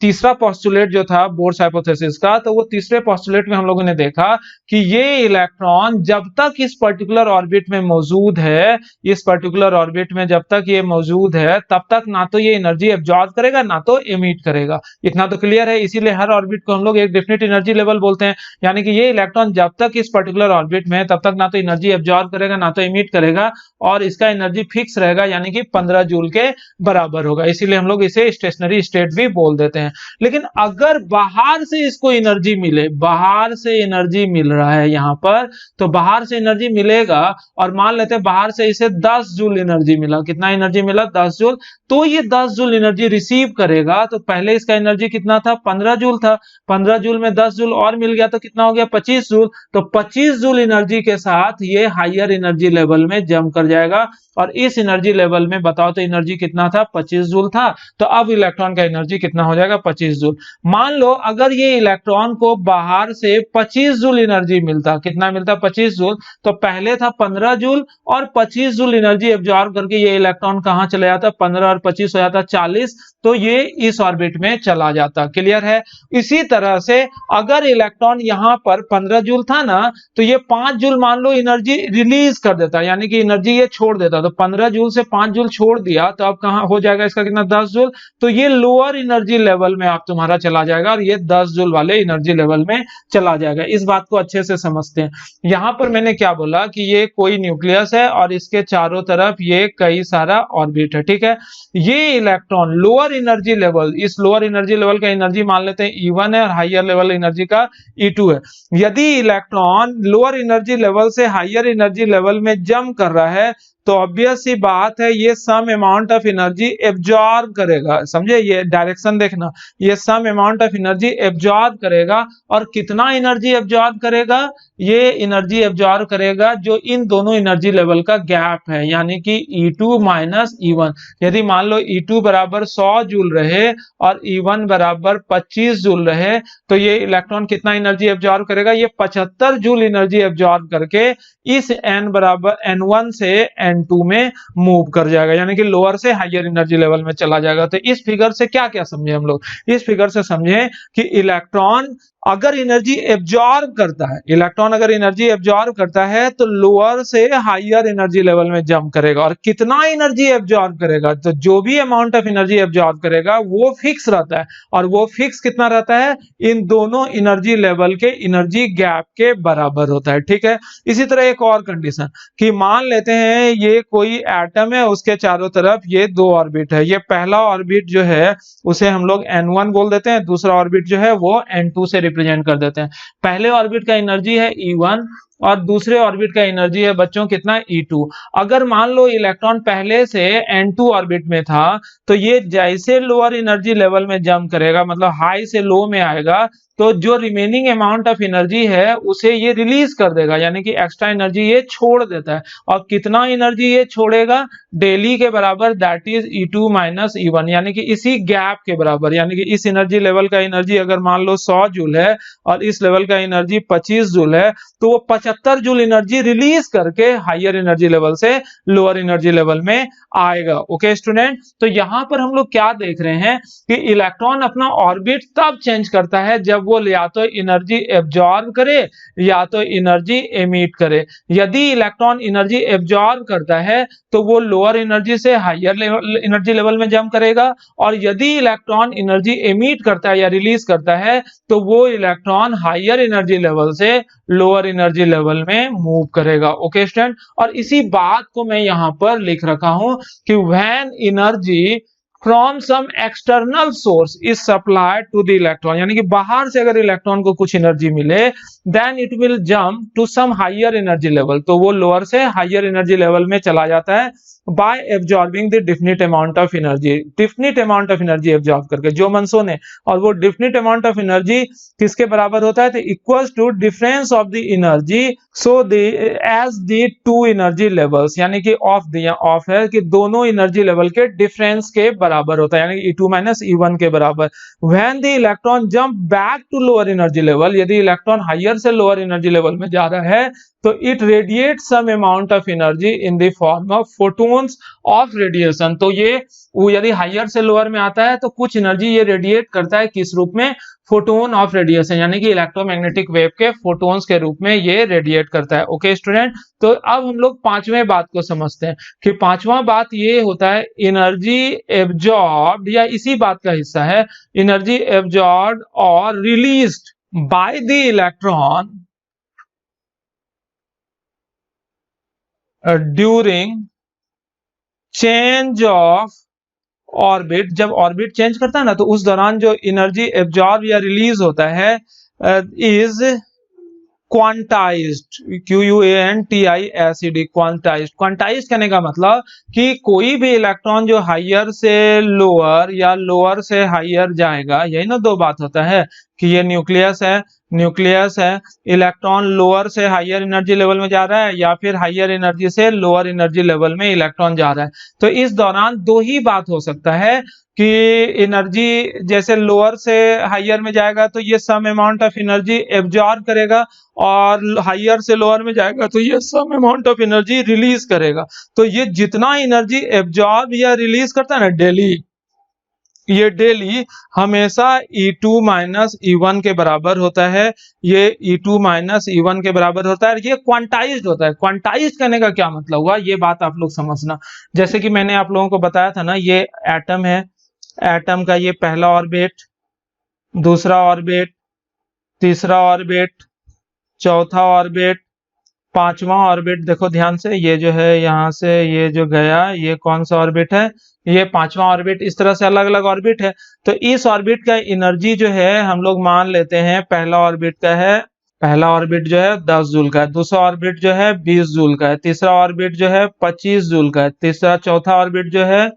तीसरा पोस्टुलेट जो था बोर्स हाइपोथेसिस का, तो वो तीसरे पोस्टुलेट में हम लोगों ने देखा कि ये इलेक्ट्रॉन जब तक इस पर्टिकुलर ऑर्बिट में मौजूद है, इस पर्टिकुलर ऑर्बिट में जब तक ये मौजूद है तब तक ना तो ये एनर्जी एब्जॉर्ब करेगा ना तो एमिट करेगा। इतना तो क्लियर है। इसीलिए हर ऑर्बिट को हम लोग एक डेफिनेट एनर्जी लेवल बोलते हैं। यानी कि ये इलेक्ट्रॉन जब तक इस पर्टिकुलर ऑर्बिट में है तब तक ना तो एनर्जी एब्जॉर्ब करेगा ना तो इमिट करेगा, और इसका एनर्जी फिक्स रहेगा यानी कि 15 जूल के बराबर होगा, इसीलिए हम लोग इसे स्टेशनरी स्टेट भी बोल देते हैं। लेकिन अगर बाहर से इसको एनर्जी मिले, बाहर से एनर्जी मिल रहा है यहाँ पर, तो बाहर से एनर्जी मिलेगा और मान लेते हैं बाहर से इसे 10 जूल एनर्जी मिला। कितना एनर्जी मिला? 10 जूल। तो ये 10 जूल एनर्जी रिसीव करेगा, तो पहले इसका एनर्जी कितना था? 15 जूल था। 15 जूल में 10 जूल और मिल गया तो कितना हो गया? 25 जूल। तो 25 जूल एनर्जी के साथ ये हायर एनर्जी लेवल में जंप कर जाएगा, और इस एनर्जी लेवल में बताओ तो एनर्जी कितना था? 25 जूल था। तो अब इलेक्ट्रॉन का एनर्जी कितना हो जाएगा? 25 जूल। मान लो अगर ये इलेक्ट्रॉन को बाहर से 25 जूल एनर्जी मिलता, कितना मिलता? 25 जूल। तो पहले था 15 जूल और 25 जूल एनर्जी एब्जॉर्ब करके ये इलेक्ट्रॉन कहां चला जाता? 15 और 25 हो जाता 40, तो ये इस ऑर्बिट में चला जाता। क्लियर है? इसी तरह से अगर इलेक्ट्रॉन यहां पर 15 जूल था ना, तो ये 5 जूल मान लो एनर्जी रिलीज कर देता, यानी कि एनर्जी ये छोड़ देता। तो 15 जूल से 5 जूल छोड़ दिया, तो अब कहां हो जाएगा इसका? कितना? 10 जूल। तो ये लोअर एनर्जी लेवल में आप तुम्हारा चला जाएगा और ये 10 जूल वाले एनर्जी लेवल में चला जाएगा। इस बात को अच्छे से समझते हैं। यहां पर मैंने क्या बोला कि ये कोई न्यूक्लियस है और इसके चारों तरफ ये कई सारा ऑर्बिट है। ठीक है? ये इलेक्ट्रॉन लोअर एनर्जी लेवल, इस लोअर एनर्जी लेवल का एनर्जी मान लेते हैं E1 है और हायर लेवल एनर्जी का E2 है। यदि इलेक्ट्रॉन लोअर एनर्जी लेवल से हायर एनर्जी लेवल में जंप कर रहा है, तो ऑब्वियस सी बात है ये some amount of energy absorb करेगा। समझे? ये डायरेक्शन देखना, ये some amount of energy absorb करेगा। और कितना एनर्जी एब्जॉर्ब करेगा? ये एनर्जी एब्जॉर्ब करेगा जो इन दोनों एनर्जी लेवल का गैप है, यानी कि E2 माइनस E1। यदि मान लो E2 बराबर 100 जूल रहे और E1 बराबर 25 जूल रहे, तो ये इलेक्ट्रॉन कितना एनर्जी एब्जॉर्ब करेगा? ये 75 जूल एनर्जी एब्जॉर्ब करके इस N बराबर N1 से N2 में मूव कर जाएगा, यानी कि लोअर से हायर एनर्जी लेवल में चला जाएगा। तो इस फिगर से क्या क्या समझे हम लोग? इस फिगर से समझे कि इलेक्ट्रॉन अगर एनर्जी एब्जॉर्ब करता है, इलेक्ट्रॉन अगर एनर्जी एब्जॉर्ब करता है तो लोअर से हायर एनर्जी लेवल में जंप करेगा। और कितना एनर्जी एब्जॉर्ब करेगा? तो जो भी अमाउंट ऑफ एनर्जी एब्जॉर्ब करेगा वो फिक्स रहता है, और वो फिक्स कितना रहता है? इन दोनों एनर्जी लेवल के एनर्जी गैप के बराबर होता है। ठीक है? इसी तरह एक और कंडीशन कि मान लेते हैं ये कोई एटम है, उसके चारों तरफ ये दो ऑर्बिट है। ये पहला ऑर्बिट जो है उसे हम लोग N1 बोल देते हैं, दूसरा ऑर्बिट जो है वो N2 से रिप्रेजेंट कर देते हैं। पहले ऑर्बिट का एनर्जी है E1 और दूसरे ऑर्बिट का एनर्जी है बच्चों कितना? E2। अगर मान लो इलेक्ट्रॉन पहले से N2 ऑर्बिट में था, तो ये जैसे लोअर एनर्जी लेवल में जंप करेगा, मतलब हाई से लो में आएगा, तो जो रिमेनिंग अमाउंट ऑफ एनर्जी है उसे ये रिलीज कर देगा, यानी कि एक्स्ट्रा एनर्जी ये छोड़ देता है। और कितना एनर्जी ये छोड़ेगा? डेली के बराबर, that is E2 minus E1, यानी कि इसी गैप के बराबर। यानी कि इस एनर्जी लेवल का एनर्जी अगर मान लो 100 जूल है और इस लेवल का एनर्जी 25 जूल है, तो वो 75 जूल एनर्जी रिलीज करके हायर एनर्जी लेवल से लोअर एनर्जी लेवल में आएगा। Okay student? तो यहां पर हम लोग क्या देख रहे हैं कि इलेक्ट्रॉन अपना ऑर्बिट तब चेंज करता है जब वो या तो एनर्जी एब्जॉर्ब करे या तो एनर्जी एमिट करे। यदि इलेक्ट्रॉन एनर्जी एब्जॉर्ब करता है तो वो लोअर एनर्जी से हायर एनर्जी लेवल में जंप करेगा, और यदि इलेक्ट्रॉन एनर्जी एमिट करता है या रिलीज करता है तो वो इलेक्ट्रॉन हायर एनर्जी लेवल से लोअर एनर्जी लेवल में मूव करेगा। Okay student? और इसी बात को मैं यहां पर लिख रखा हूं कि when energy from some external source is supplied to the electron, यानी कि बाहर से अगर इलेक्ट्रॉन को कुछ एनर्जी मिले, then it will jump to some higher energy level, तो वो लोअर से हायर एनर्जी लेवल में चला जाता है by absorbing the definite amount of energy, definite amount of energy absorb करके, जो मनसो ने। और वो definite amount of energy किसके बराबर होता है? तो equals to difference of the energy so the as the two energy levels, यानी कि ऑफ है कि दोनों एनर्जी लेवल के डिफरेंस के बराबर होता है, यानी कि E2 माइनस E1 के बराबर। when the electron jump back to lower energy level, यदि इलेक्ट्रॉन हायर से लोअर एनर्जी लेवल में जा रहा है तो it radiate some amount of energy in the form of photons of radiation. तो ये वो यदि हायर से लोअर में आता है तो कुछ एनर्जी ये रेडिएट करता है, किस रूप में? फोटोन ऑफ रेडिएशन, यानी कि इलेक्ट्रोमैग्नेटिक वेव के फोटोन्स के रूप में ये रेडिएट करता है। Okay student? तो अब हम लोग पांचवें बात को समझते हैं कि पांचवा बात ये होता है एनर्जी एब्जॉर्ब्ड, या इसी बात का हिस्सा है, एनर्जी एब्जॉर्ब्ड और released by the electron during change of orbit. जब ऑर्बिट चेंज करता है ना तो उस दौरान जो एनर्जी एब्जॉर्ब या रिलीज होता है is quantized, QUANTIZED, quantized. Quantized कहने का मतलब कि कोई भी इलेक्ट्रॉन जो हायर से लोअर या लोअर से हायर जाएगा, यही ना दो बात होता है कि ये न्यूक्लियस है, इलेक्ट्रॉन लोअर से हायर एनर्जी लेवल में जा रहा है या फिर हायर एनर्जी से लोअर एनर्जी लेवल में इलेक्ट्रॉन जा रहा है। तो इस दौरान दो ही बात हो सकता है कि एनर्जी जैसे लोअर से हायर में जाएगा तो ये some amount of energy absorb करेगा, और हायर से लोअर में जाएगा तो ये some amount of energy release करेगा। तो ये जितना एनर्जी एब्जॉर्ब या रिलीज करता है ना डेली, ये डेली हमेशा E2 माइनस E1 के बराबर होता है। ये E2 माइनस E1 के बराबर होता है, ये क्वांटाइज्ड होता है। क्वांटाइज्ड करने का क्या मतलब हुआ, ये बात आप लोग समझना। जैसे कि मैंने आप लोगों को बताया था ना, ये एटम है, एटम का ये पहला ऑर्बिट, दूसरा ऑर्बिट, तीसरा ऑर्बिट, चौथा ऑर्बिट, पांचवा ऑर्बिट। देखो ध्यान से, ये जो है यहाँ से ये जो गया, ये कौन सा ऑर्बिट है, ये पांचवा ऑर्बिट। इस तरह से अलग अलग ऑर्बिट है। तो इस ऑर्बिट का एनर्जी जो है हम लोग मान लेते हैं, पहला ऑर्बिट का है, पहला ऑर्बिट जो है 10 जूल का है, दूसरा ऑर्बिट जो है 20 जूल का है, तीसरा ऑर्बिट जो है 25 जूल का है, तीसरा चौथा ऑर्बिट जो है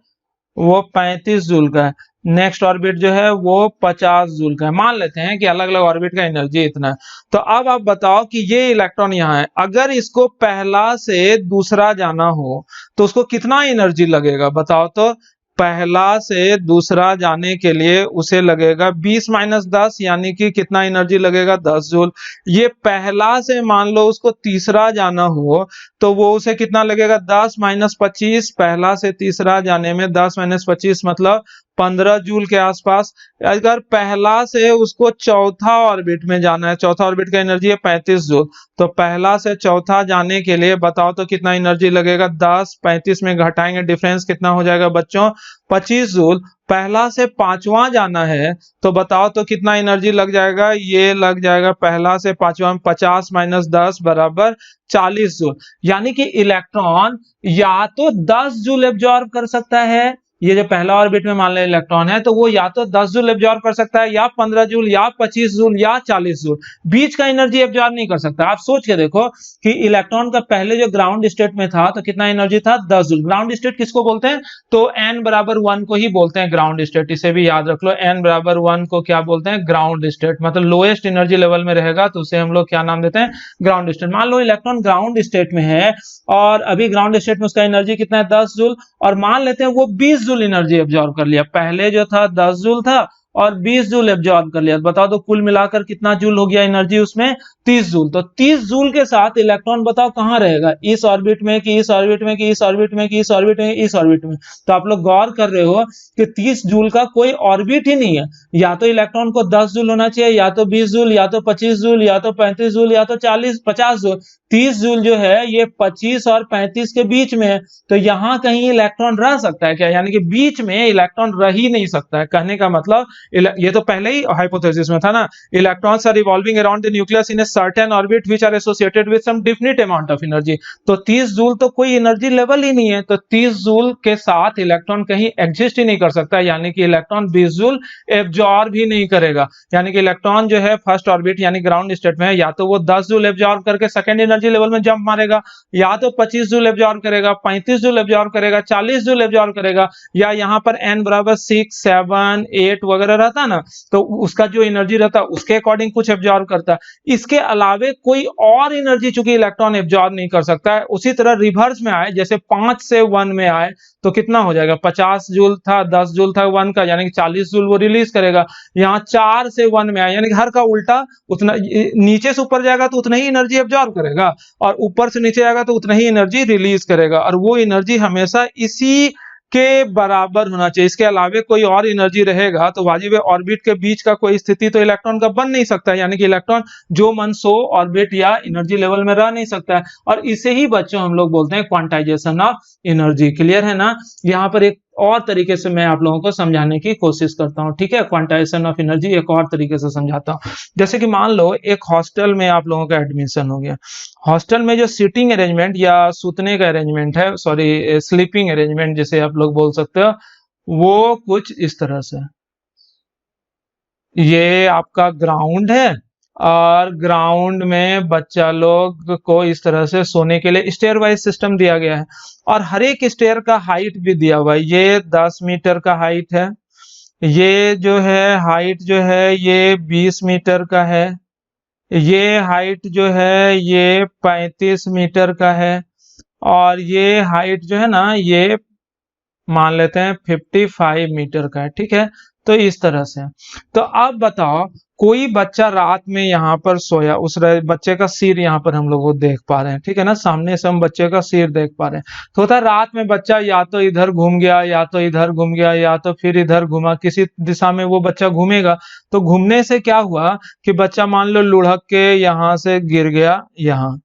वो 35 जूल का है, नेक्स्ट ऑर्बिट जो है वो 50 जूल का है। मान लेते हैं कि अलग अलग ऑर्बिट का एनर्जी इतना है। तो अब आप बताओ कि ये इलेक्ट्रॉन यहाँ है, अगर इसको पहला से दूसरा जाना हो तो उसको कितना एनर्जी लगेगा बताओ तो। पहला से दूसरा जाने के लिए उसे लगेगा 20 माइनस 10, यानी कि कितना एनर्जी लगेगा, 10 जूल। ये पहला से मान लो उसको तीसरा जाना हो तो वो उसे कितना लगेगा, 10 माइनस 25। पहला से तीसरा जाने में 10 माइनस 25 मतलब 15 जूल के आसपास। अगर पहला से उसको चौथा ऑर्बिट में जाना है, चौथा ऑर्बिट का एनर्जी है 35 जूल, तो पहला से चौथा जाने के लिए बताओ तो कितना एनर्जी लगेगा, 10 35 में घटाएंगे, डिफरेंस कितना हो जाएगा बच्चों, 25 जूल। पहला से पांचवा जाना है तो बताओ तो कितना एनर्जी लग जाएगा, ये लग जाएगा पहला से पांचवा में 50 माइनस 10 बराबर 40 जूल। यानी कि इलेक्ट्रॉन या तो 10 जूल एब्जॉर्ब कर सकता है, ये जो पहला ऑर्बिट में मान लें इलेक्ट्रॉन है तो वो या तो 10 जूल एब्जॉर्ब कर सकता है, या 15 जूल, या 25 जूल, या 40 जूल। बीच का एनर्जी एब्जॉर्ब नहीं कर सकता। आप सोच के देखो कि इलेक्ट्रॉन का पहले जो ग्राउंड स्टेट में था तो कितना एनर्जी था, 10 जूल। ग्राउंड स्टेट किसको बोलते हैं, तो n बराबर 1 को ही बोलते हैं ग्राउंड स्टेट। इसे भी याद रख लो, n बराबर 1 को क्या बोलते हैं, ग्राउंड स्टेट। मतलब लोएस्ट एनर्जी लेवल में रहेगा तो उसे हम लोग क्या नाम देते हैं, ग्राउंड स्टेट। मान लो इलेक्ट्रॉन ग्राउंड स्टेट में है और अभी ग्राउंड स्टेट में उसका एनर्जी कितना है, 10 जूल, और मान लेते हैं वो 20 जूल एनर्जी एब्जॉर्ब कर लिया। पहले जो था 10 जूल था और 20 जूल एब्जॉर्ब कर लिया। बताओ तो कुल मिलाकर कितना जूल हो गया एनर्जी उसमें, 30 जूल। तो 30 जूल के साथ इलेक्ट्रॉन बताओ कहां रहेगा, इस ऑर्बिट में कि इस ऑर्बिट में कि इस ऑर्बिट में कि इस ऑर्बिट में, इस ऑर्बिट में। तो आप लोग गौर कर रहे हो कि 30 जूल का कोई ऑर्बिट ही नहीं है। या तो इलेक्ट्रॉन को 10 जूल होना चाहिए, या तो 20 जूल, या तो 25 जूल, या तो 35 जूल, या तो 50 जूल। 30 जूल जो है ये 25 और 35 के बीच में है। तो यहां कहीं इलेक्ट्रॉन रह सकता है क्या, यानी कि बीच में इलेक्ट्रॉन रह ही नहीं सकता है। कहने का मतलब ये तो पहले ही हाइपोथेसिस में था ना, electrons are revolving around the nucleus in a certain orbit which are associated with some definite amount of energy. तो 30 जूल तो कोई एनर्जी लेवल ही नहीं है, तो 30 जूल के साथ इलेक्ट्रॉन कहीं एग्जिस्ट ही नहीं कर सकता, यानी कि इलेक्ट्रॉन 20 जूल एब्जॉर्ब ही नहीं करेगा। यानी कि इलेक्ट्रॉन जो है फर्स्ट ऑर्बिट यानी ग्राउंड स्टेट में है, या तो वो 10 जूल एब्जॉर्ब करके सेकेंड एनर्जी लेवल में जंप मारेगा, या तो 25 जूल एब्जॉर्ब करेगा, 35 जूल एब्जॉर्ब करेगा, 40 जूल एब्जॉर्ब करेगा, या यहाँ पर n बराबर 6 7 8 वगैरह रहता ना, तो उसका जो एनर्जी रहता है उसके अकॉर्डिंग कुछ एब्जॉर्ब करता है। इसके अलावे कोई और एनर्जी चूंकि इलेक्ट्रॉन एब्जॉर्ब नहीं कर सकता है। उसी तरह रिवर्स में आए, जैसे 5 से 1 में आए तो कितना हो जाएगा, 50 जूल था, 10 जूल था 1 का, यानी कि 40 जूल वो रिलीज करेगा। यहाँ 4 से 1 में आए, यानी कि हर का उल्टा, उतना नीचे से ऊपर जाएगा तो उतना ही एनर्जी एब्जॉर्ब करेगा, और ऊपर से नीचे जाएगा तो उतना ही एनर्जी रिलीज करेगा, और वो एनर्जी हमेशा इसी के बराबर होना चाहिए। इसके अलावे कोई और एनर्जी रहेगा तो वाजिब ऑर्बिट के बीच का कोई स्थिति तो इलेक्ट्रॉन का बन नहीं सकता, यानी कि इलेक्ट्रॉन जो मन सो ऑर्बिट या एनर्जी लेवल में रह नहीं सकता है। और इसे ही बच्चों हम लोग बोलते हैं क्वांटाइजेशन ऑफ एनर्जी। क्लियर है ना। यहाँ पर एक और तरीके से मैं आप लोगों को समझाने की कोशिश करता हूँ, ठीक है। क्वांटाइजेशन ऑफ एनर्जी एक और तरीके से समझाता हूँ। जैसे कि मान लो एक हॉस्टल में आप लोगों का एडमिशन हो गया। हॉस्टल में जो सीटिंग अरेंजमेंट या सूतने का अरेंजमेंट है, सॉरी स्लीपिंग अरेंजमेंट जिसे आप लोग बोल सकते हो, वो कुछ इस तरह से। ये आपका ग्राउंड है और ग्राउंड में बच्चा लोग को इस तरह से सोने के लिए स्टेयर वाइज सिस्टम दिया गया है और हर एक स्टेयर का हाइट भी दिया हुआ है। ये 10 मीटर का हाइट है, ये जो है हाइट जो है ये 20 मीटर का है, ये हाइट जो है ये 35 मीटर का है और ये हाइट जो है ना ये मान लेते हैं 55 मीटर का है, ठीक है। तो इस तरह से। तो अब बताओ कोई बच्चा रात में यहाँ पर सोया, उस बच्चे का सिर यहाँ पर हम लोग वो देख पा रहे हैं, ठीक है ना, सामने से हम बच्चे का सिर देख पा रहे हैं। तो होता है रात में बच्चा या तो इधर घूम गया या तो इधर घूम गया या तो फिर इधर घुमा, किसी दिशा में वो बच्चा घूमेगा। तो घूमने से क्या हुआ कि बच्चा मान लो लुढ़क के यहाँ से गिर गया यहाँ,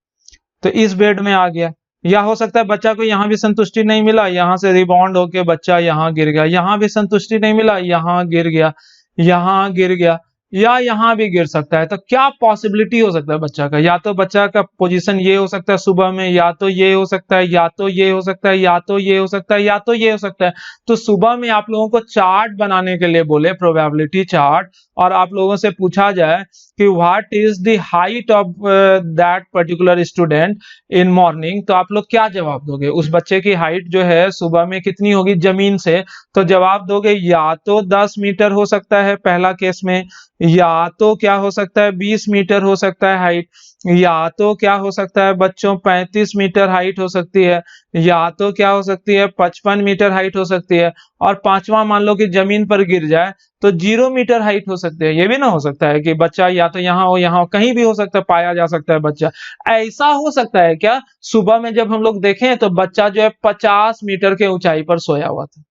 तो इस बेड में आ गया। या हो सकता है बच्चा को यहाँ भी संतुष्टि नहीं मिला, यहाँ से रिबाउंड होके बच्चा यहाँ गिर गया, यहाँ भी संतुष्टि नहीं मिला, यहाँ गिर गया, यहाँ गिर गया, या यहाँ भी गिर सकता है। तो क्या पॉसिबिलिटी हो सकता है बच्चा का? या तो बच्चा का पोजीशन ये हो सकता है सुबह में, या तो ये हो सकता है, या तो ये हो सकता है, या तो ये हो सकता है, या तो ये हो सकता है। तो सुबह में आप लोगों को चार्ट बनाने के लिए बोले, प्रोबेबिलिटी चार्ट, और आप लोगों से पूछा जाए कि what is the height of that particular student in morning, तो आप लोग क्या जवाब दोगे? उस बच्चे की हाइट जो है सुबह में कितनी होगी जमीन से? तो जवाब दोगे या तो 10 मीटर हो सकता है पहला केस में, या तो क्या हो सकता है 20 मीटर हो सकता है हाइट, या तो क्या हो सकता है बच्चों 35 मीटर हाइट हो सकती है, या तो क्या हो सकती है 55 मीटर हाइट हो सकती है, और पांचवा मान लो कि जमीन पर गिर जाए तो 0 मीटर हाइट हो सकती है। ये भी ना हो सकता है कि बच्चा या तो यहाँ हो, यहाँ हो, कहीं भी हो सकता है, पाया जा सकता है बच्चा। ऐसा हो सकता है क्या सुबह में जब हम लोग देखें तो बच्चा जो है 50 मीटर के ऊंचाई पर सोया हुआ था?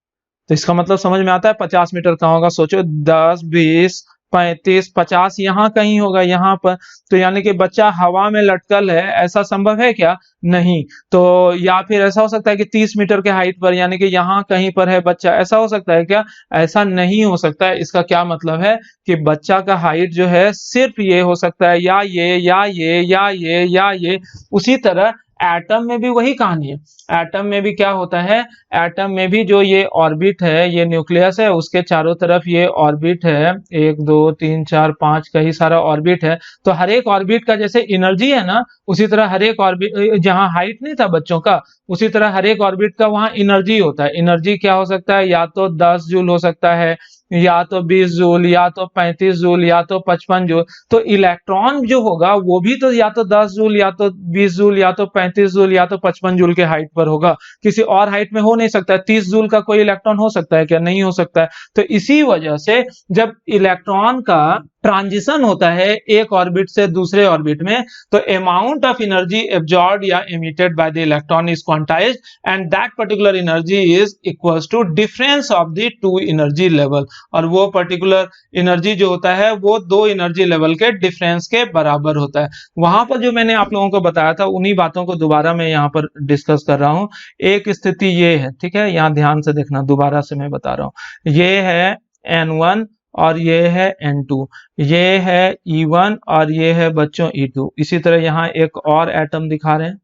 तो इसका मतलब समझ में आता है 50 मीटर कहाँ होगा? सोचो 10, 20, 35, 50 यहाँ कहीं होगा, यहाँ पर। तो यानी कि बच्चा हवा में लटकल है, ऐसा संभव है क्या? नहीं। तो या फिर ऐसा हो सकता है कि 30 मीटर के हाइट पर, यानी कि यहाँ कहीं पर है बच्चा, ऐसा हो सकता है क्या? ऐसा नहीं हो सकता है। इसका क्या मतलब है कि बच्चा का हाइट जो है सिर्फ ये हो सकता है, या ये, या ये, या ये, या ये। उसी तरह एटम में भी वही कहानी है। एटम में भी क्या होता है, एटम में भी जो ये ऑर्बिट है, ये न्यूक्लियस है, उसके चारों तरफ ये ऑर्बिट है, 1 2 3 4 5 कई सारा ऑर्बिट है। तो हर एक ऑर्बिट का जैसे एनर्जी है ना, उसी तरह हर एक ऑर्बिट, जहां हाइट नहीं था बच्चों का, उसी तरह हर एक ऑर्बिट का वहां एनर्जी होता है। एनर्जी क्या हो सकता है? या तो 10 जूल हो सकता है, या तो 20 जूल, या तो 35 जूल, या तो 55 जूल। तो इलेक्ट्रॉन जो होगा वो भी तो या तो 10 जूल, या तो 20 जूल, या तो 35 जूल, या तो 55 जूल के हाइट पर होगा। किसी और हाइट में हो नहीं सकता है। 30 जूल का कोई इलेक्ट्रॉन हो सकता है क्या? नहीं हो सकता है। तो इसी वजह से जब इलेक्ट्रॉन का ट्रांजिशन होता है एक ऑर्बिट से दूसरे ऑर्बिट में, तो अमाउंट ऑफ एनर्जी एब्जॉर्ब्ड या emitted by the electron is quantized and that particular energy is equals to difference of the two energy level. और वो पर्टिकुलर एनर्जी जो होता है वो दो एनर्जी लेवल के डिफरेंस के बराबर होता है। वहां पर जो मैंने आप लोगों को बताया था उन्हीं बातों को दोबारा मैं यहाँ पर डिस्कस कर रहा हूँ। एक स्थिति ये है, ठीक है, यहाँ ध्यान से देखना, दोबारा से मैं बता रहा हूँ। ये है N1 और ये है N2, ये है E1 और ये है बच्चों E2। इसी तरह यहाँ एक और एटम दिखा रहे हैं,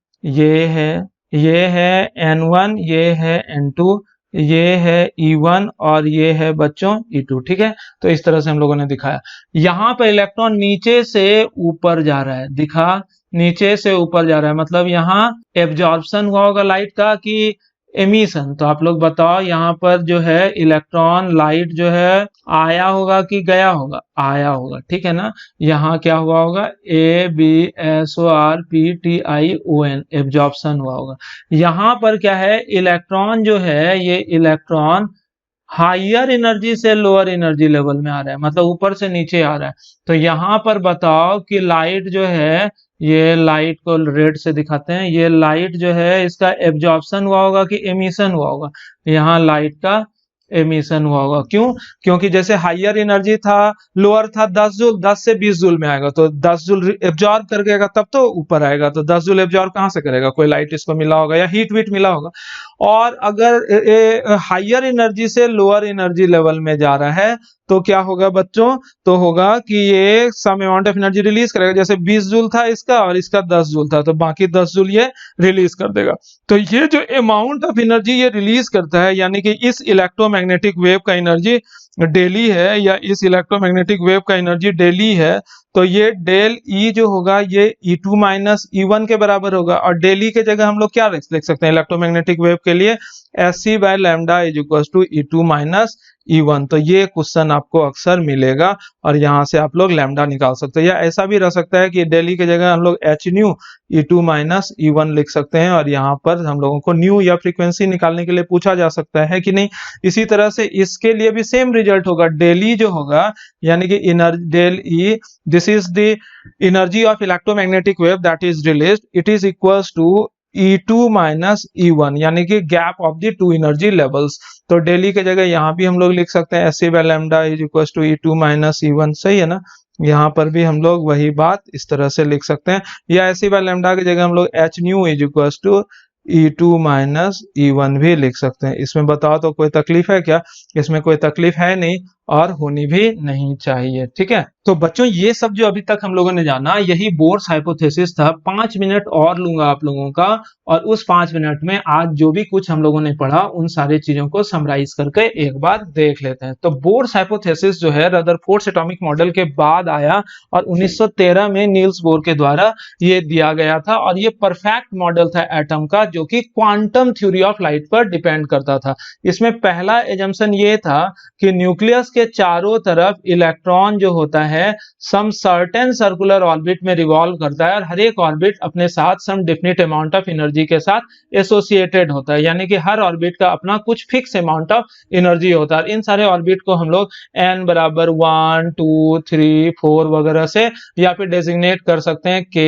ये है N1, ये है N2, ये है E1 और ये है बच्चों E2, ठीक है। तो इस तरह से हम लोगों ने दिखाया। यहाँ पर इलेक्ट्रॉन नीचे से ऊपर जा रहा है, दिखा, नीचे से ऊपर जा रहा है, मतलब यहाँ एब्जॉर्प्शन हुआ होगा लाइट का कि एमिशन। तो आप लोग बताओ यहाँ पर जो है इलेक्ट्रॉन लाइट जो है आया होगा कि गया होगा? आया होगा, ठीक है ना। यहाँ क्या हुआ होगा? ABSORPTION, एब्जॉर्प्शन हुआ होगा। यहाँ पर क्या है, इलेक्ट्रॉन जो है, ये इलेक्ट्रॉन हायर एनर्जी से लोअर एनर्जी लेवल में आ रहा है, मतलब ऊपर से नीचे आ रहा है। तो यहाँ पर बताओ कि लाइट जो है, ये लाइट को रेड से दिखाते हैं, ये लाइट जो है इसका एब्जॉर्प्शन हुआ होगा कि एमिशन हुआ होगा? यहाँ लाइट का एमिशन हुआ होगा। क्यों? क्योंकि जैसे हायर एनर्जी था, लोअर था 10 जूल, 10 से 20 जूल में आएगा, तो 10 जूल एब्जॉर्ब कर गएगा तब तो ऊपर आएगा, तो 10 जूल एब्जॉर्ब कहां से करेगा? कोई लाइट इसको मिला होगा या हीट वीट मिला होगा। और अगर हायर एनर्जी से लोअर एनर्जी लेवल में जा रहा है तो क्या होगा बच्चों? तो होगा कि ये some amount of energy release करेगा। जैसे 20 जूल था इसका और इसका 10 जूल था, तो बाकी 10 जूल ये रिलीज कर देगा। तो ये जो अमाउंट ऑफ एनर्जी ये रिलीज करता है, यानी कि इस इलेक्ट्रोमैग्नेटिक वेव का एनर्जी डेली है, या इस इलेक्ट्रोमैग्नेटिक वेव का एनर्जी डेली है, तो ये डेल ई जो होगा ये E2 माइनस E1 के बराबर होगा। और डेली के जगह हम लोग क्या लिख सकते हैं इलेक्ट्रोमैग्नेटिक वेव के लिए? SC by lambda is equal to E2 minus E1। तो ये क्वेश्चन आपको अक्सर मिलेगा और यहाँ से आप लोग लैम्डा निकाल सकते हैं। या ऐसा भी रह सकता है कि डेली की जगह हम लोग h new E2 minus E1 लिख सकते हैं, और यहाँ पर हम लोगों को न्यू या फ्रीक्वेंसी निकालने के लिए पूछा जा सकता है कि नहीं। इसी तरह से इसके लिए भी सेम रिजल्ट होगा। डेली जो होगा यानी कि del E, this is the energy of electromagnetic wave that is released, it is equals to E2 minus E1, यानी कि gap of the two energy levels. तो डेली के जगह यहाँ भी हम लोग लिख सकते हैं SC by lambda is equal to E2 minus E1, सही है ना। यहाँ पर भी हम लोग वही बात इस तरह से लिख सकते हैं, या SC बाय लैम्डा की जगह हम लोग h nu is equal to E2 minus E1 भी लिख सकते हैं। इसमें बताओ तो कोई तकलीफ है क्या? इसमें कोई तकलीफ है नहीं और होनी भी नहीं चाहिए, ठीक है। तो बच्चों ये सब जो अभी तक हम लोगों ने जाना यही बोर्स हाइपोथेसिस था। 5 मिनट और लूंगा आप लोगों का, और उस 5 मिनट में आज जो भी कुछ हम लोगों ने पढ़ा उन सारी चीजों को समराइज करके एक बार देख लेते हैं। तो बोर्स हाइपोथेसिस जो है रदरफोर्ड एटॉमिक मॉडल के बाद आया, और 1913 में नील्स बोर के द्वारा ये दिया गया था, और ये परफेक्ट मॉडल था एटम का जो कि क्वांटम थ्योरी ऑफ लाइट पर डिपेंड करता था। इसमें पहला एजम्पशन ये था कि न्यूक्लियस के चारों तरफ इलेक्ट्रॉन जो होता है सम सर्टेन सर्कुलर ऑर्बिट में रिवॉल्व करता है, और हर एक ऑर्बिट अपने साथ some definite amount of energy के साथ एसोसिएटेड होता है, यानी कि हर ऑर्बिट का अपना कुछ फिक्स अमाउंट ऑफ एनर्जी होता है। इन सारे ऑर्बिट को हम लोग n बराबर 1 2 3 4 वगैरह से या फिर डेजिग्नेट कर सकते हैं, k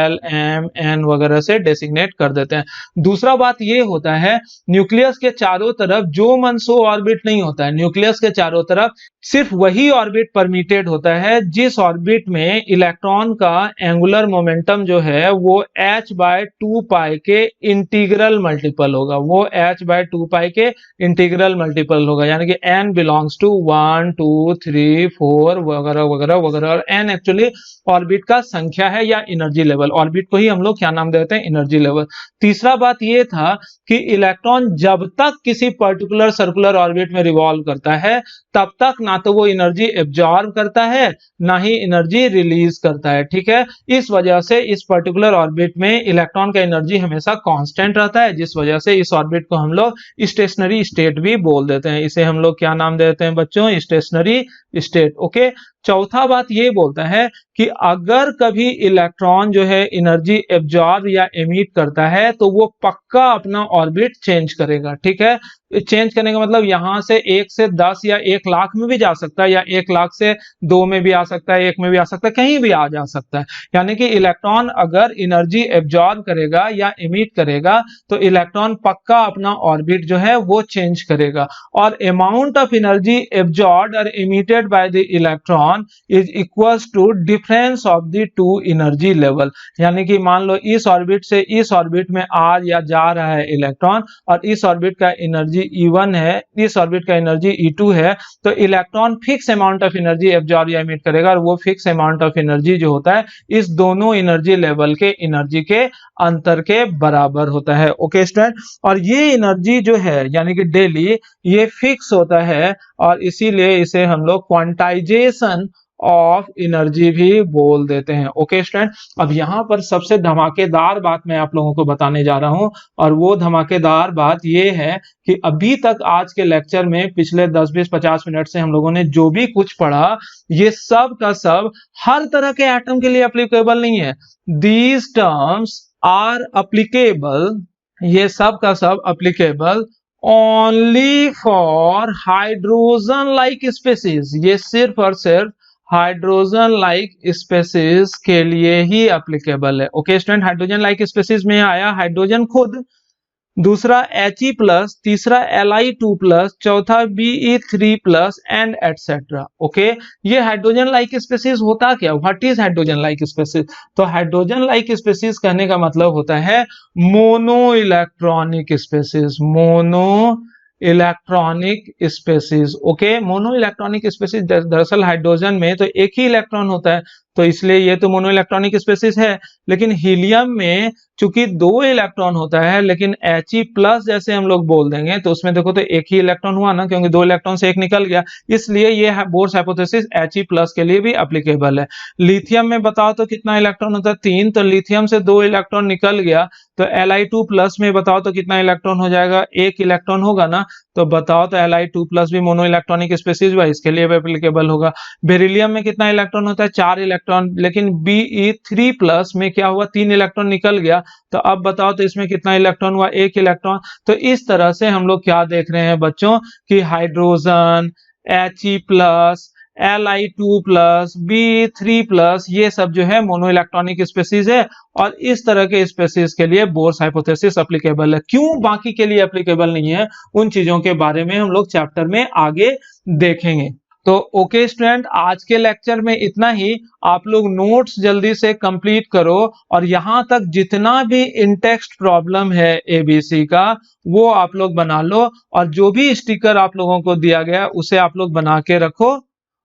l m n वगैरह से डेजिग्नेट कर देते हैं। दूसरा बात ये होता है न्यूक्लियस के चारों तरफ जो मनसो ऑर्बिट नहीं होता है, न्यूक्लियस के चारों तरफ सिर्फ वही ऑर्बिट परमिटेड होता है जिस ऑर्बिट में इलेक्ट्रॉन का एंगुलर मोमेंटम जो है वो h बाय 2 पाई के इंटीग्रल मल्टीपल होगा, वो h बाय 2 पाई के इंटीग्रल मल्टीपल होगा, यानी कि n बिलोंग्स टू 1 2 3 4 वगैरह वगैरह वगैरह। और n एक्चुअली ऑर्बिट का संख्या है या एनर्जी लेवल, ऑर्बिट को ही हम लोग क्या नाम देते हैं? Energy level. तीसरा बात ये था कि इलेक्ट्रॉन जब तक किसी पर्टिकुलर सर्कुलर ऑर्बिट में रिवॉल्व करता है तब तक ना तो वो एनर्जी एब्जॉर्ब करता है ना ही एनर्जी रिलीज करता है, ठीक है। इस वजह से इस पर्टिकुलर ऑर्बिट में इलेक्ट्रॉन का एनर्जी हमेशा कांस्टेंट रहता है, जिस वजह से इस ऑर्बिट को हम लोग स्टेशनरी स्टेट भी बोल देते हैं। इसे हम लोग क्या नाम देते हैं बच्चों? Stationery state, okay. चौथा बात ये बोलता है कि अगर कभी इलेक्ट्रॉन जो है एनर्जी एब्जॉर्ब या एमिट करता है तो वो पक्का अपना ऑर्बिट चेंज करेगा, ठीक है। चेंज करने का मतलब यहां से 1 से 10 या 1 लाख में भी जा सकता है, या 1 लाख से 2 में भी आ सकता है, 1 में भी आ सकता है, कहीं भी आ जा सकता है। यानी कि इलेक्ट्रॉन अगर एनर्जी एब्जॉर्ब करेगा या एमिट करेगा तो इलेक्ट्रॉन पक्का अपना ऑर्बिट जो है वो चेंज करेगा। और अमाउंट ऑफ एनर्जी एब्जॉर्ब्ड और emitted by the electron is equals to difference of the two energy level. यानी कि मान लो इस ऑर्बिट से इस ऑर्बिट में आ या जा रहा है इलेक्ट्रॉन, और इस ऑर्बिट का एनर्जी E1 है, इस ऑर्बिट का एनर्जी E2 है, तो electron fix amount of energy absorb या एमिट करेगा, और वो फिक्स अमाउंट ऑफ एनर्जी जो होता है इस दोनों एनर्जी लेवल के एनर्जी के अंतर के बराबर होता है, ओके स्टूडेंट। और ये एनर्जी जो है यानी कि डेली ये फिक्स होता है, और इसीलिए इसे हम लोग क्वांटाइजेशन ऑफ एनर्जी भी बोल देते हैं, ओके स्टूडेंट। अब यहाँ पर सबसे धमाकेदार बात मैं आप लोगों को बताने जा रहा हूं, और वो धमाकेदार बात ये है कि अभी तक आज के लेक्चर में पिछले 10 20 50 मिनट से हम लोगों ने जो भी कुछ पढ़ा ये सब का सब हर तरह के एटम के लिए एप्लीकेबल नहीं है। दीज टर्म्स आर एप्लीकेबल, ये सब का सब applicable only for hydrogen like species, ये सिर्फ और सिर्फ हाइड्रोजन लाइक स्पेसीज के लिए ही एप्लीकेबल है, okay student. Hydrogen like species में आया हाइड्रोजन खुद, दूसरा He+, तीसरा Li2+, चौथा Be3+ एंड एटसेट्रा। ओके, ये हाइड्रोजन लाइक स्पेसीज होता क्या? What is hydrogen like species? तो हाइड्रोजन लाइक स्पेसीज कहने का मतलब होता है mono electronic species, mono electronic species. Okay, mono electronic species दरअसल हाइड्रोजन में तो एक ही इलेक्ट्रॉन होता है, तो इसलिए ये तो मोनो इलेक्ट्रॉनिक स्पेसीज है। लेकिन हीलियम में चूंकि 2 इलेक्ट्रॉन होता है, लेकिन He+ जैसे हम लोग बोल देंगे तो उसमें देखो तो एक ही इलेक्ट्रॉन हुआ ना, क्योंकि 2 इलेक्ट्रॉन से एक निकल गया, इसलिए ये बोर्स हाइपोथेसिस He+ के लिए भी एप्लीकेबल है। लिथियम में बताओ तो कितना इलेक्ट्रॉन होता है? 3, तो लिथियम से 2 इलेक्ट्रॉन निकल गया, तो Li2+ में बताओ तो कितना इलेक्ट्रॉन हो जाएगा? 1 इलेक्ट्रॉन होगा ना, तो बताओ तो Li2+ भी मोनो इलेक्ट्रॉनिक स्पेसीज हुआ, इसके लिए भी एप्लीकेबल होगा। बेरिलियम में कितना इलेक्ट्रॉन होता है? 4 इलेक्ट्रॉन, लेकिन Be3+ में क्या हुआ? 3 इलेक्ट्रॉन निकल गया, तो अब बताओ तो इसमें कितना इलेक्ट्रॉन हुआ? 1 इलेक्ट्रॉन। तो इस तरह से हम लोग क्या देख रहे हैं बच्चों कि हाइड्रोजन, He+, Li2+, Be3+, ये सब जो है मोनो इलेक्ट्रॉनिक स्पेसीज है, और इस तरह के स्पेसीज के लिए बोर्स हाइपोथेसिस एप्लीकेबल है। क्यों बाकी के लिए एप्लीकेबल नहीं है, उन चीजों के बारे में हम लोग चैप्टर में आगे देखेंगे। तो ओके स्टूडेंट, आज के लेक्चर में इतना ही। आप लोग नोट्स जल्दी से कंप्लीट करो, और यहां तक जितना भी इन टेक्स्ट प्रॉब्लम है एबीसी का वो आप लोग बना लो, और जो भी स्टिकर आप लोगों को दिया गया उसे आप लोग बना के रखो,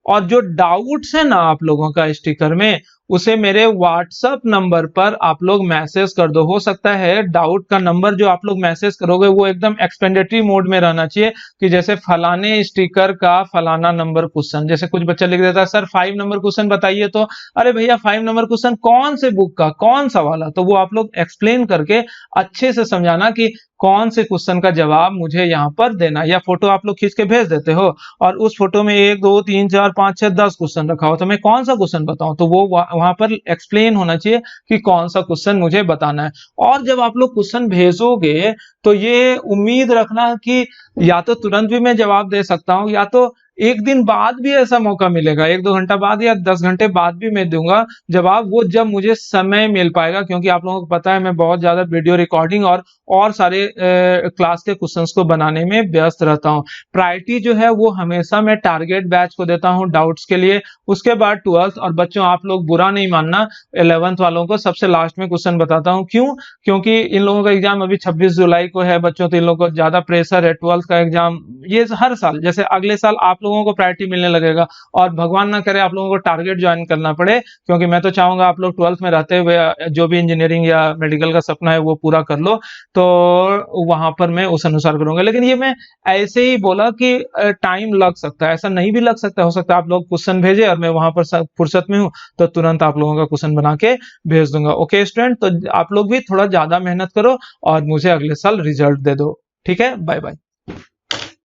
और जो डाउट्स है ना आप लोगों का स्टिकर में, उसे मेरे व्हाट्सएप नंबर पर आप लोग मैसेज कर दो। हो सकता है डाउट का नंबर जो आप लोग मैसेज करोगे वो एकदम एक्सपेंडेटरी मोड में रहना चाहिए, कि जैसे फलाने स्टिकर का फलाना नंबर क्वेश्चन, जैसे कुछ बच्चा लिख देता है सर 5 नंबर क्वेश्चन बताइए, तो अरे भैया 5 नंबर क्वेश्चन कौन से बुक का, कौन सा वाला, तो वो आप लोग एक्सप्लेन करके अच्छे से समझाना कि कौन से क्वेश्चन का जवाब मुझे यहाँ पर देना। या फोटो आप लोग खींच के भेज देते हो, और उस फोटो में 1 2 3 4 5 6 10 क्वेश्चन रखा हो, तो मैं कौन सा क्वेश्चन बताऊं, तो वो वहां पर एक्सप्लेन होना चाहिए कि कौन सा क्वेश्चन मुझे बताना है। और जब आप लोग क्वेश्चन भेजोगे तो ये उम्मीद रखना कि या तो तुरंत भी मैं जवाब दे सकता हूं, या तो एक दिन बाद भी ऐसा मौका मिलेगा, 1 2 घंटा बाद या 10 घंटे बाद भी मैं दूंगा जवाब, वो जब मुझे समय मिल पाएगा, क्योंकि आप लोगों को पता है मैं बहुत ज्यादा वीडियो रिकॉर्डिंग और सारे क्लास के क्वेश्चंस को बनाने में व्यस्त रहता हूं। प्रायोरिटी जो है वो हमेशा मैं टारगेट बैच को देता हूं डाउट्स के लिए, उसके बाद 12th, और बच्चों आप लोग बुरा नहीं मानना, 11th वालों को सबसे लास्ट में क्वेश्चन बताता हूं। क्यों? क्योंकि इन लोगों का एग्जाम अभी 26 जुलाई को है बच्चों, तो इन लोगों को ज्यादा प्रेशर है 12th का एग्जाम। ये हर साल, जैसे अगले साल आप लोगों को प्रायोरिटी मिलने लगेगा, और भगवान ना करे आप लोगों को टारगेट ज्वाइन करना पड़े, क्योंकि मैं तो चाहूंगा आप लोग 12th में रहते हुए जो भी इंजीनियरिंग या मेडिकल का सपना है वो पूरा कर लो, तो वहां पर मैं उस अनुसार करूंगा। लेकिन ये मैं ऐसे ही बोला कि टाइम लग सकता है, ऐसा नहीं भी लग सकता, हो सकता है आप लोग क्वेश्चन भेजे और मैं वहां पर फुर्सत में हूं तो तुरंत आप लोगों का क्वेश्चन बना के भेज दूंगा। ओके स्टूडेंट, तो आप लोग भी थोड़ा ज्यादा मेहनत करो और मुझे अगले साल रिजल्ट दे दो। ठीक है, बाय बाय।